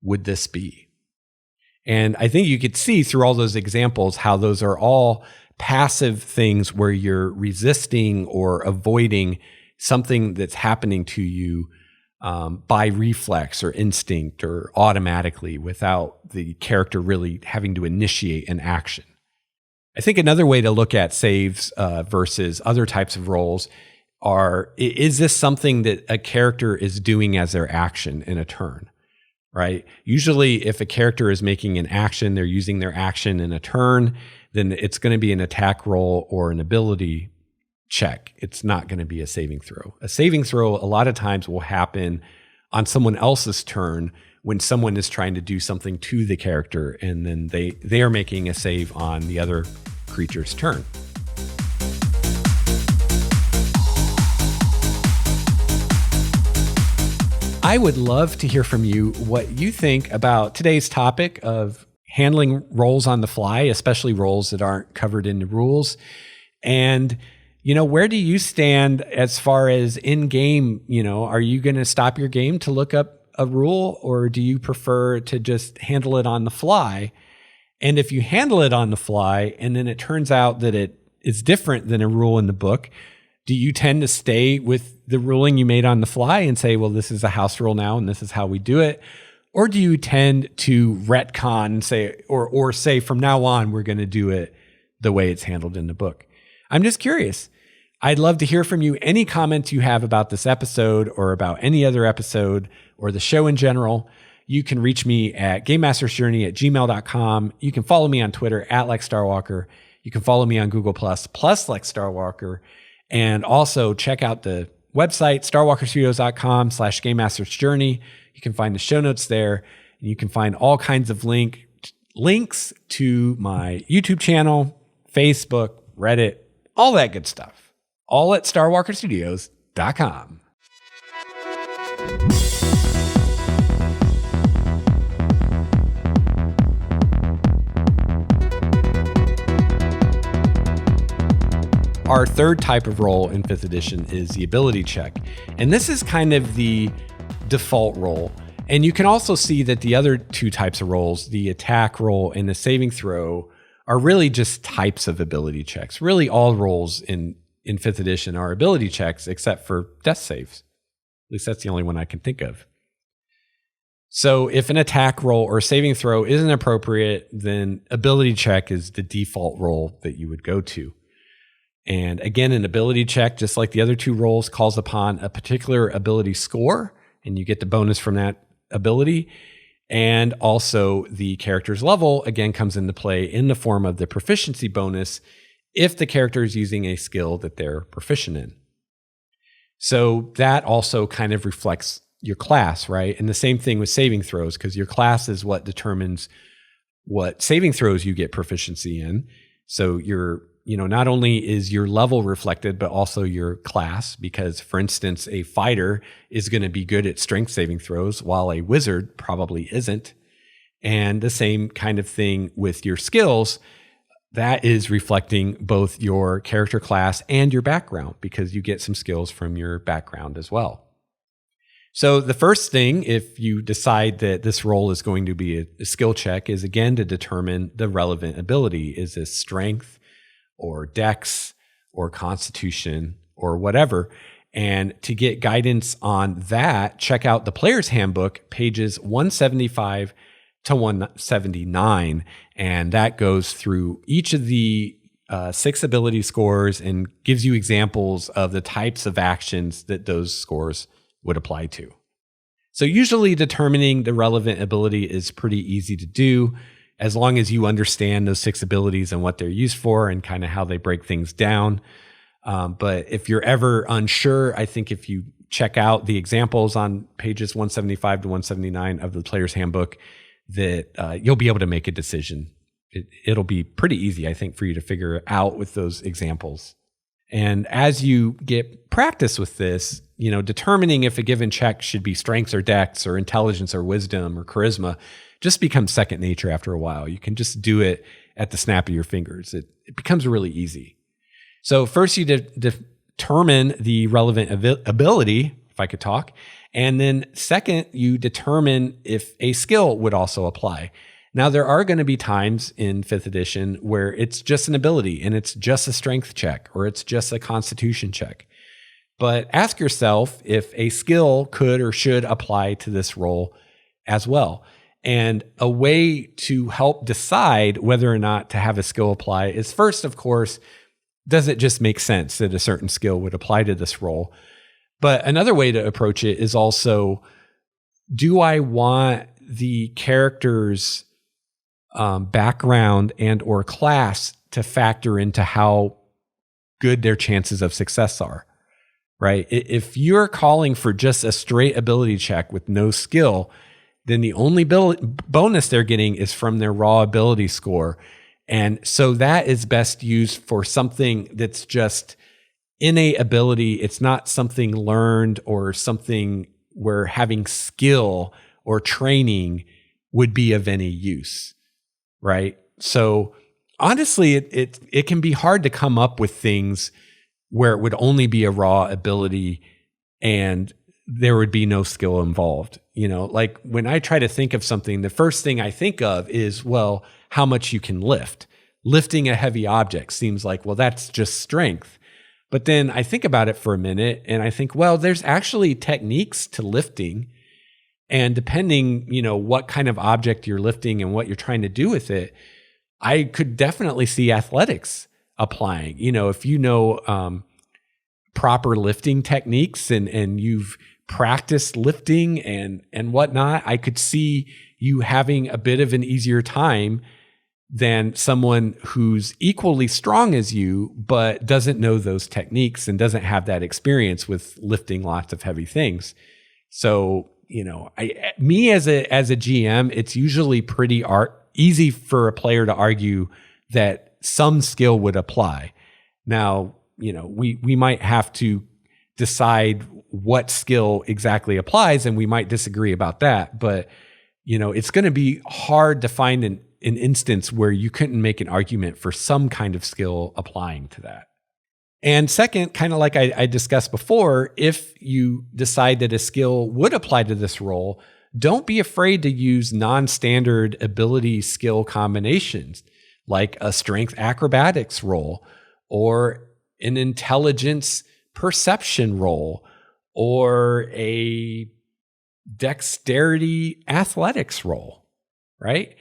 would this be. And I think you could see through all those examples how those are all passive things where you're resisting or avoiding something that's happening to you by reflex or instinct or automatically without the character really having to initiate an action. I think another way to look at saves versus other types of roles is this something that a character is doing as their action in a turn, right? Usually if a character is making an action, they're using their action in a turn, then it's going to be an attack roll or an ability check. It's not going to be a saving throw. A saving throw a lot of times will happen on someone else's turn when someone is trying to do something to the character, and then they are making a save on the other creature's turn. I would love to hear from you what you think about today's topic of handling rolls on the fly, especially rolls that aren't covered in the rules. And, where do you stand as far as in-game? Are you going to stop your game to look up a rule, or do you prefer to just handle it on the fly? And if you handle it on the fly and then it turns out that it is different than a rule in the book, do you tend to stay with the ruling you made on the fly and say, well, this is a house rule now and this is how we do it? Or do you tend to retcon and say, or say from now on, we're going to do it the way it's handled in the book? I'm just curious. I'd love to hear from you. Any comments you have about this episode or about any other episode or the show in general, you can reach me at gamemastersjourney@gmail.com. You can follow me on Twitter @LexStarWalker. You can follow me on Google Plus +LexStarWalker. And also check out the website, starwalkerstudios.com/GameMastersJourney. You can find the show notes there. And you can find all kinds of links to my YouTube channel, Facebook, Reddit, all that good stuff. All at starwalkerstudios.com. Our third type of roll in 5th edition is the ability check. And this is kind of the default roll. And you can also see that the other two types of rolls, the attack roll and the saving throw, are really just types of ability checks. Really all rolls in 5th edition are ability checks except for death saves. At least that's the only one I can think of. So if an attack roll or saving throw isn't appropriate, then ability check is the default roll that you would go to. And again, an ability check, just like the other two rolls, calls upon a particular ability score, and you get the bonus from that ability. And also the character's level, again, comes into play in the form of the proficiency bonus if the character is using a skill that they're proficient in. So that also kind of reflects your class, right? And the same thing with saving throws, because your class is what determines what saving throws you get proficiency in. So not only is your level reflected, but also your class, because for instance, a fighter is going to be good at strength saving throws while a wizard probably isn't. And the same kind of thing with your skills, that is reflecting both your character class and your background, because you get some skills from your background as well. So the first thing, if you decide that this roll is going to be a skill check, is again to determine the relevant ability. Is this strength, or dex, or constitution, or whatever? And to get guidance on that, check out the Player's Handbook, pages 175 to 179. And that goes through each of the 6 ability scores and gives you examples of the types of actions that those scores would apply to. So usually determining the relevant ability is pretty easy to do, as long as you understand those 6 abilities and what they're used for and kind of how they break things down. But if you're ever unsure, I think if you check out the examples on pages 175 to 179 of the Player's Handbook, that you'll be able to make a decision. It'll be pretty easy, I think, for you to figure out with those examples. And as you get practice with this, determining if a given check should be strengths or dex or intelligence or wisdom or charisma just becomes second nature after a while. You can just do it at the snap of your fingers. It becomes really easy. So first you determine the relevant ability, if I could talk. And then second, you determine if a skill would also apply. Now, there are going to be times in 5th edition where it's just an ability and it's just a strength check or it's just a constitution check. But ask yourself if a skill could or should apply to this role as well. And a way to help decide whether or not to have a skill apply is first, of course, does it just make sense that a certain skill would apply to this role? But another way to approach it is also, do I want the character's background and or class to factor into how good their chances of success are, right? If you're calling for just a straight ability check with no skill, then the only bonus they're getting is from their raw ability score. And so that is best used for something that's just innate ability. It's not something learned or something where having skill or training would be of any use. Right. So honestly, it can be hard to come up with things where it would only be a raw ability and there would be no skill involved. Like when I try to think of something, the first thing I think of is, well, how much you can lift. Lifting a heavy object seems like, well, that's just strength. But then I think about it for a minute and I think, well, there's actually techniques to lifting. And depending, what kind of object you're lifting and what you're trying to do with it, I could definitely see athletics applying. If you know proper lifting techniques and you've practiced lifting and whatnot, I could see you having a bit of an easier time than someone who's equally strong as you, but doesn't know those techniques and doesn't have that experience with lifting lots of heavy things. So, me as a GM, it's usually pretty easy for a player to argue that some skill would apply. Now, we might have to decide what skill exactly applies, and we might disagree about that. But, it's going to be hard to find an instance where you couldn't make an argument for some kind of skill applying to that. And second, kind of like I discussed before, if you decide that a skill would apply to this role, don't be afraid to use non-standard ability skill combinations, like a strength acrobatics role, or an intelligence perception role, or a dexterity athletics role, right?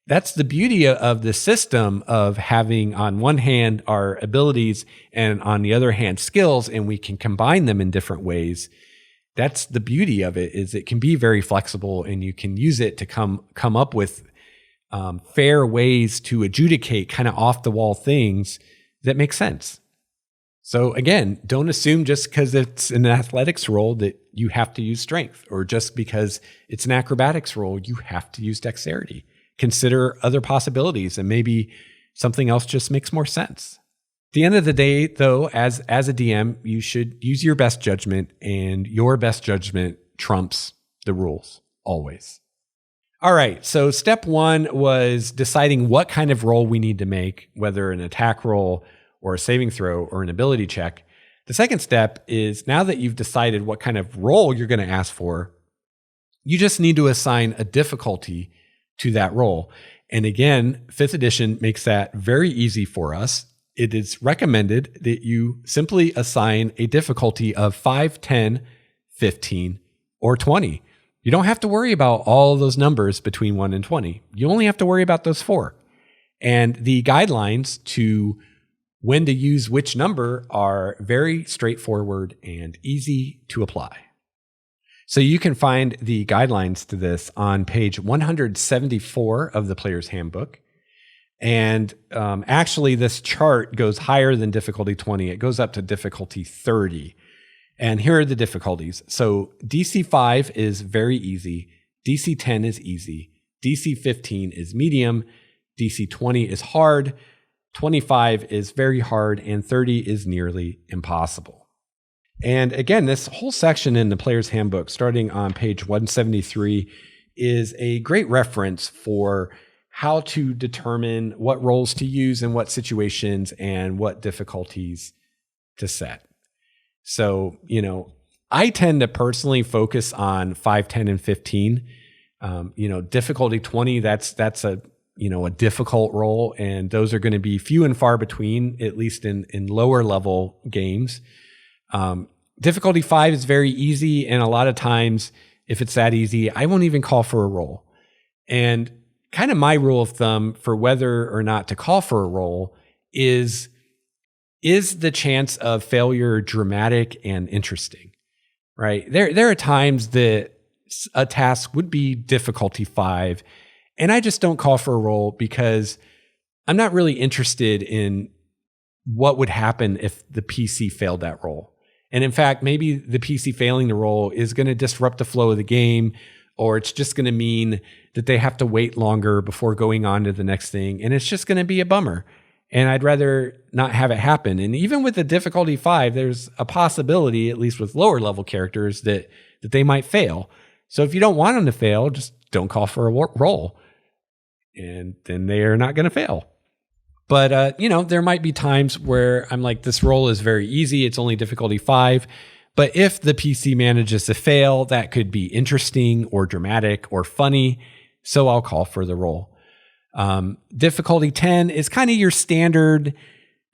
That's the beauty of the system of having on one hand our abilities and on the other hand skills, and we can combine them in different ways. That's the beauty of it, is it can be very flexible and you can use it to come up with fair ways to adjudicate kind of off the wall things that make sense. So again, don't assume just because it's an athletics role that you have to use strength, or just because it's an acrobatics role, you have to use dexterity. Consider other possibilities, and maybe something else just makes more sense. At the end of the day, though, as a DM, you should use your best judgment, and your best judgment trumps the rules, always. All right, so step one was deciding what kind of roll we need to make, whether an attack roll or a saving throw or an ability check. The second step is, now that you've decided what kind of roll you're going to ask for, you just need to assign a difficulty to that roll. And again, 5th edition makes that very easy for us. It is recommended that you simply assign a difficulty of 5, 10, 15, or 20. You don't have to worry about all those numbers between 1 and 20. You only have to worry about those 4. And the guidelines to when to use which number are very straightforward and easy to apply. So you can find the guidelines to this on page 174 of the Player's Handbook. And actually, this chart goes higher than difficulty 20. It goes up to difficulty 30. And here are the difficulties. So DC 5 is very easy. DC 10 is easy. DC 15 is medium. DC 20 is hard. 25 is very hard. And 30 is nearly impossible. And again, this whole section in the Player's Handbook, starting on page 173, is a great reference for how to determine what roles to use in what situations and what difficulties to set. So, I tend to personally focus on 5, 10, and 15. Difficulty 20, that's a difficult role, and those are going to be few and far between, at least in lower level games. Difficulty 5 is very easy, and a lot of times, if it's that easy, I won't even call for a roll. And kind of my rule of thumb for whether or not to call for a roll is the chance of failure dramatic and interesting, right? There are times that a task would be difficulty 5, and I just don't call for a roll because I'm not really interested in what would happen if the PC failed that roll. And in fact, maybe the PC failing the roll is going to disrupt the flow of the game, or it's just going to mean that they have to wait longer before going on to the next thing. And it's just going to be a bummer. And I'd rather not have it happen. And even with the difficulty 5, there's a possibility, at least with lower level characters, that they might fail. So if you don't want them to fail, just don't call for a roll. And then they are not going to fail. But, there might be times where I'm like, this roll is very easy. It's only difficulty 5. But if the PC manages to fail, that could be interesting or dramatic or funny. So I'll call for the roll. Difficulty 10 is kind of your standard,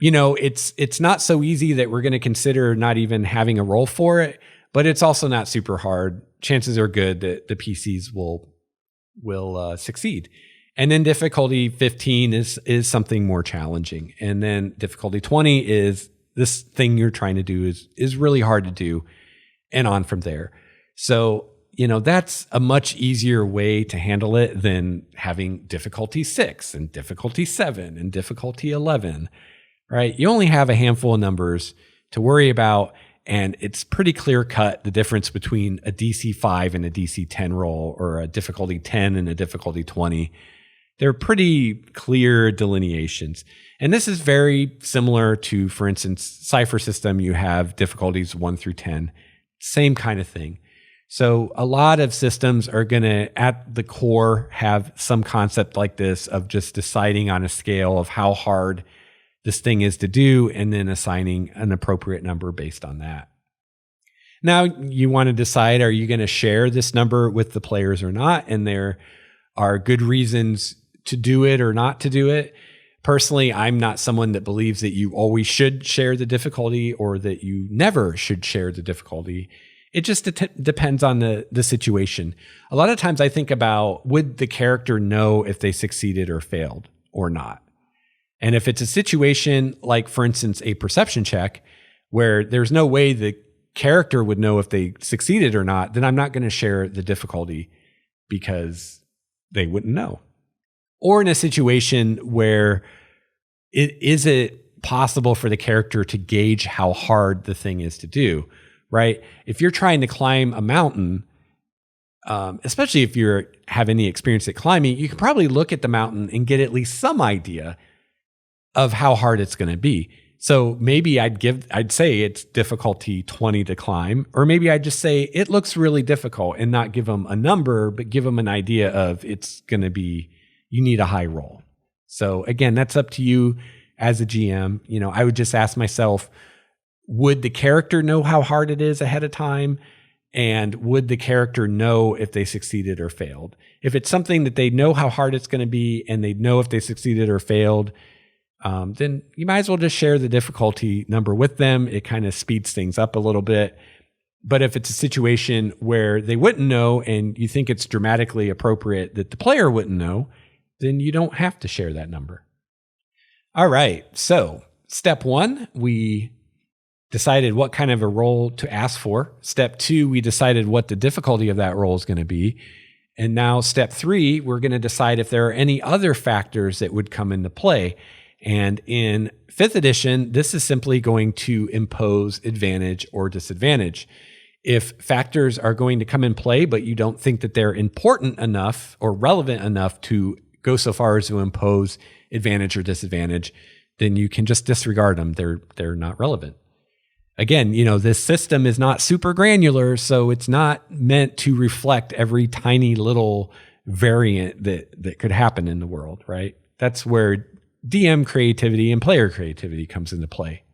it's not so easy that we're going to consider not even having a roll for it, but it's also not super hard. Chances are good that the PCs will succeed. And then difficulty 15 is something more challenging. And then difficulty 20 is this thing you're trying to do is really hard to do, and on from there. So, that's a much easier way to handle it than having difficulty 6 and difficulty 7 and difficulty 11, right? You only have a handful of numbers to worry about, and it's pretty clear cut the difference between a DC 5 and a DC 10 roll, or a difficulty 10 and a difficulty 20. They're pretty clear delineations. And this is very similar to, for instance, Cipher System. You have difficulties 1 through 10, same kind of thing. So a lot of systems are going to, at the core, have some concept like this of just deciding on a scale of how hard this thing is to do, and then assigning an appropriate number based on that. Now, you want to decide, are you going to share this number with the players or not? And there are good reasons to do it or not to do it. Personally, I'm not someone that believes that you always should share the difficulty or that you never should share the difficulty. It just depends on the situation. A lot of times I think about, would the character know if they succeeded or failed or not? And if it's a situation like, for instance, a perception check where there's no way the character would know if they succeeded or not, then I'm not going to share the difficulty because they wouldn't know. Or in a situation where is it possible for the character to gauge how hard the thing is to do, right? If you're trying to climb a mountain, especially if you have any experience at climbing, you can probably look at the mountain and get at least some idea of how hard it's going to be. So maybe I'd say it's difficulty 20 to climb, or maybe I'd just say it looks really difficult and not give them a number, but give them an idea of it's going to be, you need a high roll. So again, that's up to you as a GM. I would just ask myself, would the character know how hard it is ahead of time? And would the character know if they succeeded or failed? If it's something that they know how hard it's going to be and they know if they succeeded or failed, then you might as well just share the difficulty number with them. It kind of speeds things up a little bit. But if it's a situation where they wouldn't know and you think it's dramatically appropriate that the player wouldn't know, then you don't have to share that number. All right. So step 1, we decided what kind of a roll to ask for. Step 2, we decided what the difficulty of that roll is going to be. And now step 3, we're going to decide if there are any other factors that would come into play. And in 5th edition, this is simply going to impose advantage or disadvantage. If factors are going to come in play, but you don't think that they're important enough or relevant enough to go so far as to impose advantage or disadvantage, then you can just disregard them. They're not relevant. Again, this system is not super granular, so it's not meant to reflect every tiny little variant that could happen in the world, right? That's where DM creativity and player creativity comes into play.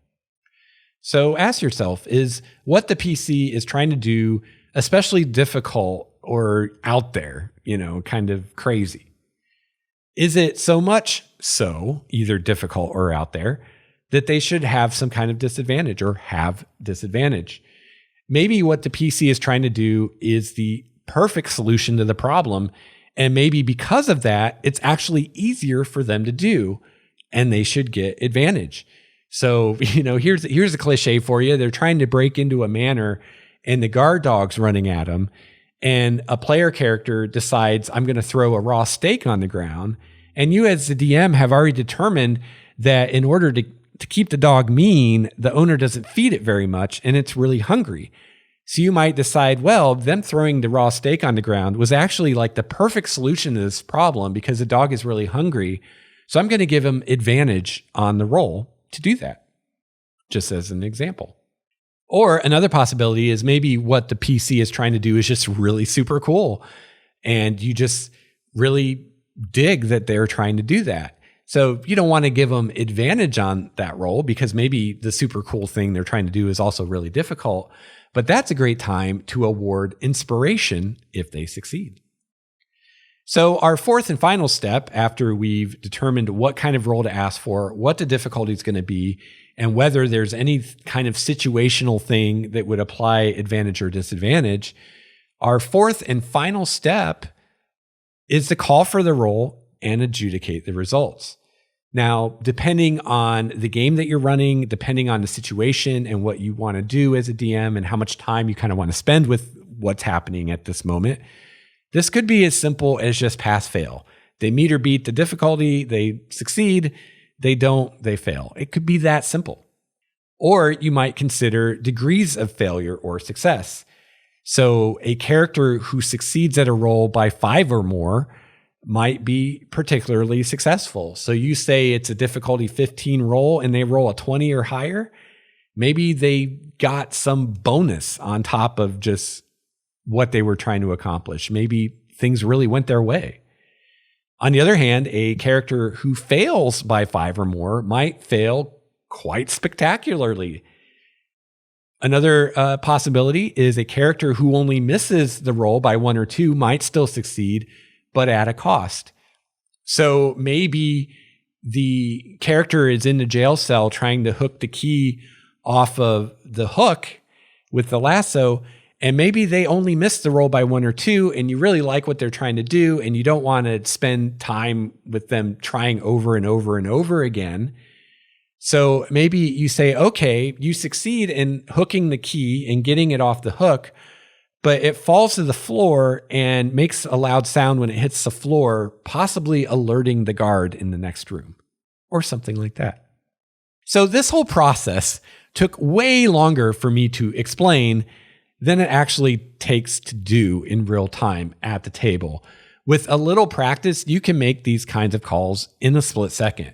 So ask yourself, is what the PC is trying to do especially difficult or out there, kind of crazy? Is it so much so, either difficult or out there, that they should have some kind of disadvantage or have disadvantage? Maybe what the PC is trying to do is the perfect solution to the problem, and maybe because of that, it's actually easier for them to do, and they should get advantage. So, here's a cliche for you. They're trying to break into a manor, and the guard dog's running at them, and a player character decides, I'm going to throw a raw steak on the ground. And you as the DM have already determined that in order to keep the dog mean, the owner doesn't feed it very much and it's really hungry. So you might decide, well, them throwing the raw steak on the ground was actually like the perfect solution to this problem because the dog is really hungry. So I'm going to give him advantage on the roll to do that, just as an example. Or another possibility is maybe what the PC is trying to do is just really super cool. And you just really dig that they're trying to do that. So you don't want to give them advantage on that roll because maybe the super cool thing they're trying to do is also really difficult. But that's a great time to award inspiration if they succeed. So our 4th and final step, after we've determined what kind of roll to ask for, what the difficulty is going to be, and whether there's any kind of situational thing that would apply advantage or disadvantage, our 4th and final step is to call for the roll and adjudicate the results. Now, depending on the game that you're running, depending on the situation and what you want to do as a DM and how much time you kind of want to spend with what's happening at this moment, this could be as simple as just pass fail. They meet or beat the difficulty, they succeed, they don't, they fail. It could be that simple. Or you might consider degrees of failure or success. So a character who succeeds at a roll by 5 or more might be particularly successful. So you say it's a difficulty 15 roll and they roll a 20 or higher. Maybe they got some bonus on top of just what they were trying to accomplish. Maybe things really went their way. On the other hand, a character who fails by 5 or more might fail quite spectacularly. Another possibility is a character who only misses the roll by 1 or 2 might still succeed, but at a cost. So maybe the character is in the jail cell trying to hook the key off of the hook with the lasso, and maybe they only missed the roll by 1 or 2, and you really like what they're trying to do, and you don't want to spend time with them trying over and over and over again. So maybe you say, okay, you succeed in hooking the key and getting it off the hook, but it falls to the floor and makes a loud sound when it hits the floor, possibly alerting the guard in the next room or something like that. So this whole process took way longer for me to explain than it actually takes to do in real time at the table. With a little practice, you can make these kinds of calls in a split second.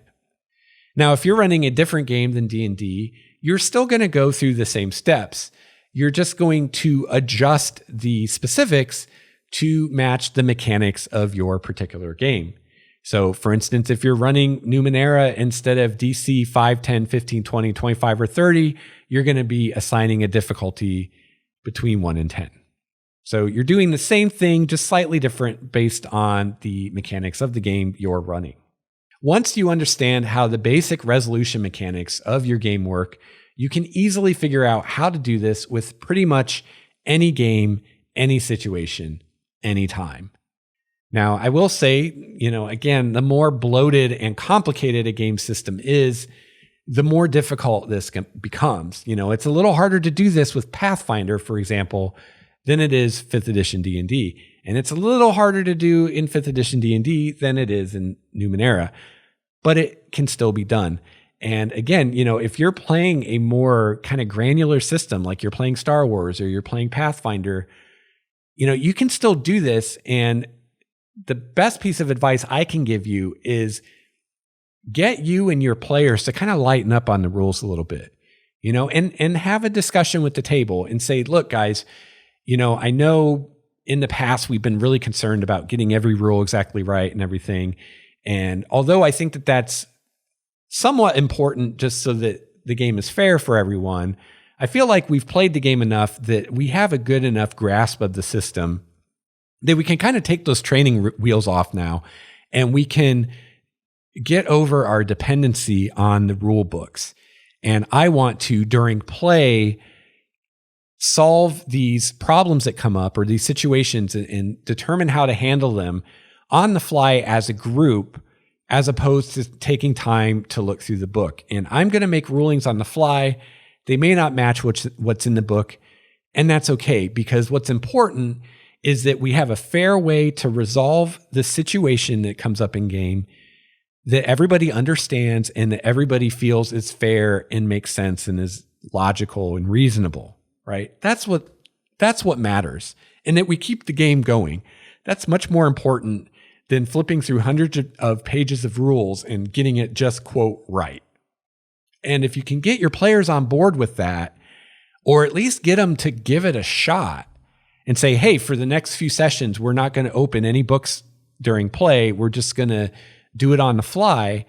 Now, if you're running a different game than D&D, you're still going to go through the same steps. You're just going to adjust the specifics to match the mechanics of your particular game. So, for instance, if you're running Numenera instead of DC 5, 10, 15, 20, 25, or 30, you're going to be assigning a difficulty between 1 and 10. So you're doing the same thing, just slightly different based on the mechanics of the game you're running. Once you understand how the basic resolution mechanics of your game work, you can easily figure out how to do this with pretty much any game, any situation, anytime. Now, I will say, again, the more bloated and complicated a game system is, the more difficult this becomes. It's a little harder to do this with Pathfinder, for example, than it is 5th edition D&D. And it's a little harder to do in 5th edition D&D than it is in Numenera. but it can still be done. And again, if you're playing a more kind of granular system, like you're playing Star Wars or you're playing Pathfinder, you can still do this. And the best piece of advice I can give you is get you and your players to kind of lighten up on the rules a little bit, and have a discussion with the table and say, look, guys, I know in the past we've been really concerned about getting every rule exactly right and everything. And although I think that that's somewhat important just so that the game is fair for everyone, I feel like we've played the game enough that we have a good enough grasp of the system that we can kind of take those training wheels off now, and we can get over our dependency on the rule books. And I want to, during play, solve these problems that come up or these situations and determine how to handle them on the fly as a group, as opposed to taking time to look through the book. And I'm going to make rulings on the fly. They may not match what's in the book, and that's okay, because what's important is that we have a fair way to resolve the situation that comes up in game, that everybody understands and that everybody feels is fair and makes sense and is logical and reasonable, right? That's what matters. And that we keep the game going. That's much more important than flipping through hundreds of pages of rules and getting it just, quote, right. And if you can get your players on board with that, or at least get them to give it a shot and say, hey, for the next few sessions, we're not going to open any books during play. We're just going to do it on the fly.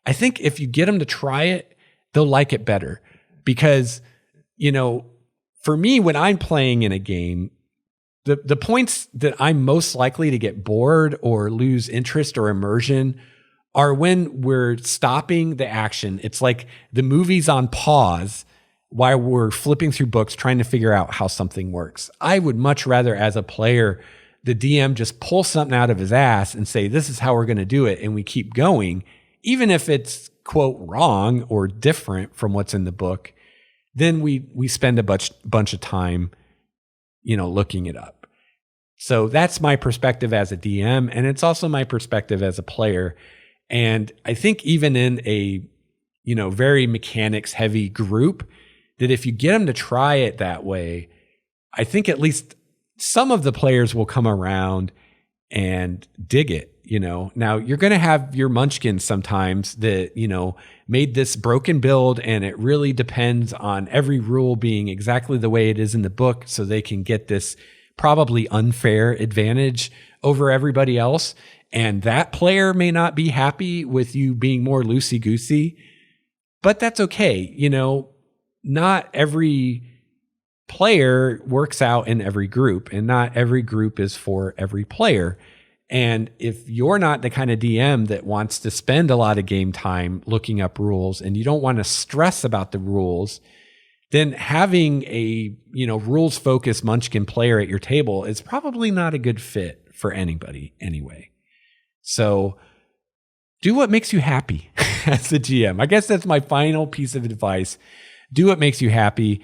I think if you get them to try it, they'll like it better. Because, for me, when I'm playing in a game, the points that I'm most likely to get bored or lose interest or immersion are when we're stopping the action. It's like the movie's on pause while we're flipping through books trying to figure out how something works. I would much rather, as a player, the DM just pull something out of his ass and say, this is how we're going to do it. And we keep going, even if it's, quote, wrong or different from what's in the book. Then we spend a bunch of time, looking it up. So that's my perspective as a DM, and it's also my perspective as a player. And I think even in a, very mechanics heavy group, that if you get them to try it that way, I think at least some of the players will come around and dig it. Now you're going to have your munchkins sometimes that, made this broken build, and it really depends on every rule being exactly the way it is in the book so they can get this probably unfair advantage over everybody else. And that player may not be happy with you being more loosey-goosey, but that's okay. Not every player works out in every group, and not every group is for every player. And if you're not the kind of DM that wants to spend a lot of game time looking up rules, and you don't want to stress about the rules, then having a, rules-focused munchkin player at your table is probably not a good fit for anybody anyway. So do what makes you happy as a GM. I guess that's my final piece of advice. Do what makes you happy.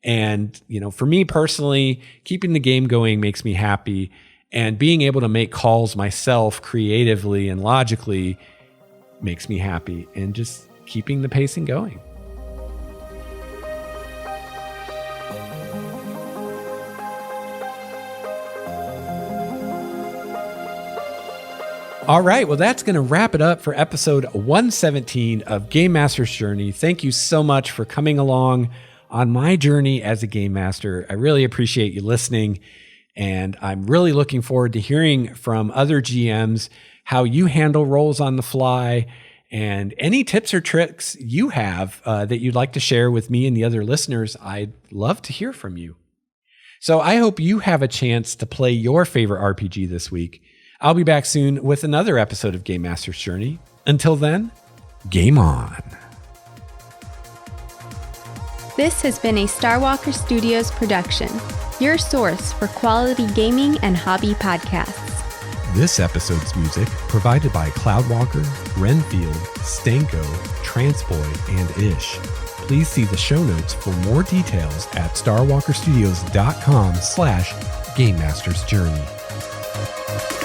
And, for me personally, keeping the game going makes me happy. And being able to make calls myself creatively and logically makes me happy. And just keeping the pacing going. All right, well, that's going to wrap it up for episode 117 of Game Master's Journey. Thank you so much for coming along on my journey as a game master. I really appreciate you listening, and I'm really looking forward to hearing from other GMs how you handle roles on the fly, and any tips or tricks you have that you'd like to share with me and the other listeners. I'd love to hear from you. So I hope you have a chance to play your favorite RPG this week. I'll be back soon with another episode of Game Master's Journey. Until then, game on. This has been a Starwalker Studios production, your source for quality gaming and hobby podcasts. This episode's music provided by Cloudwalker, Renfield, Stanko, Transboy, and Ish. Please see the show notes for more details at starwalkerstudios.com/GameMastersJourney.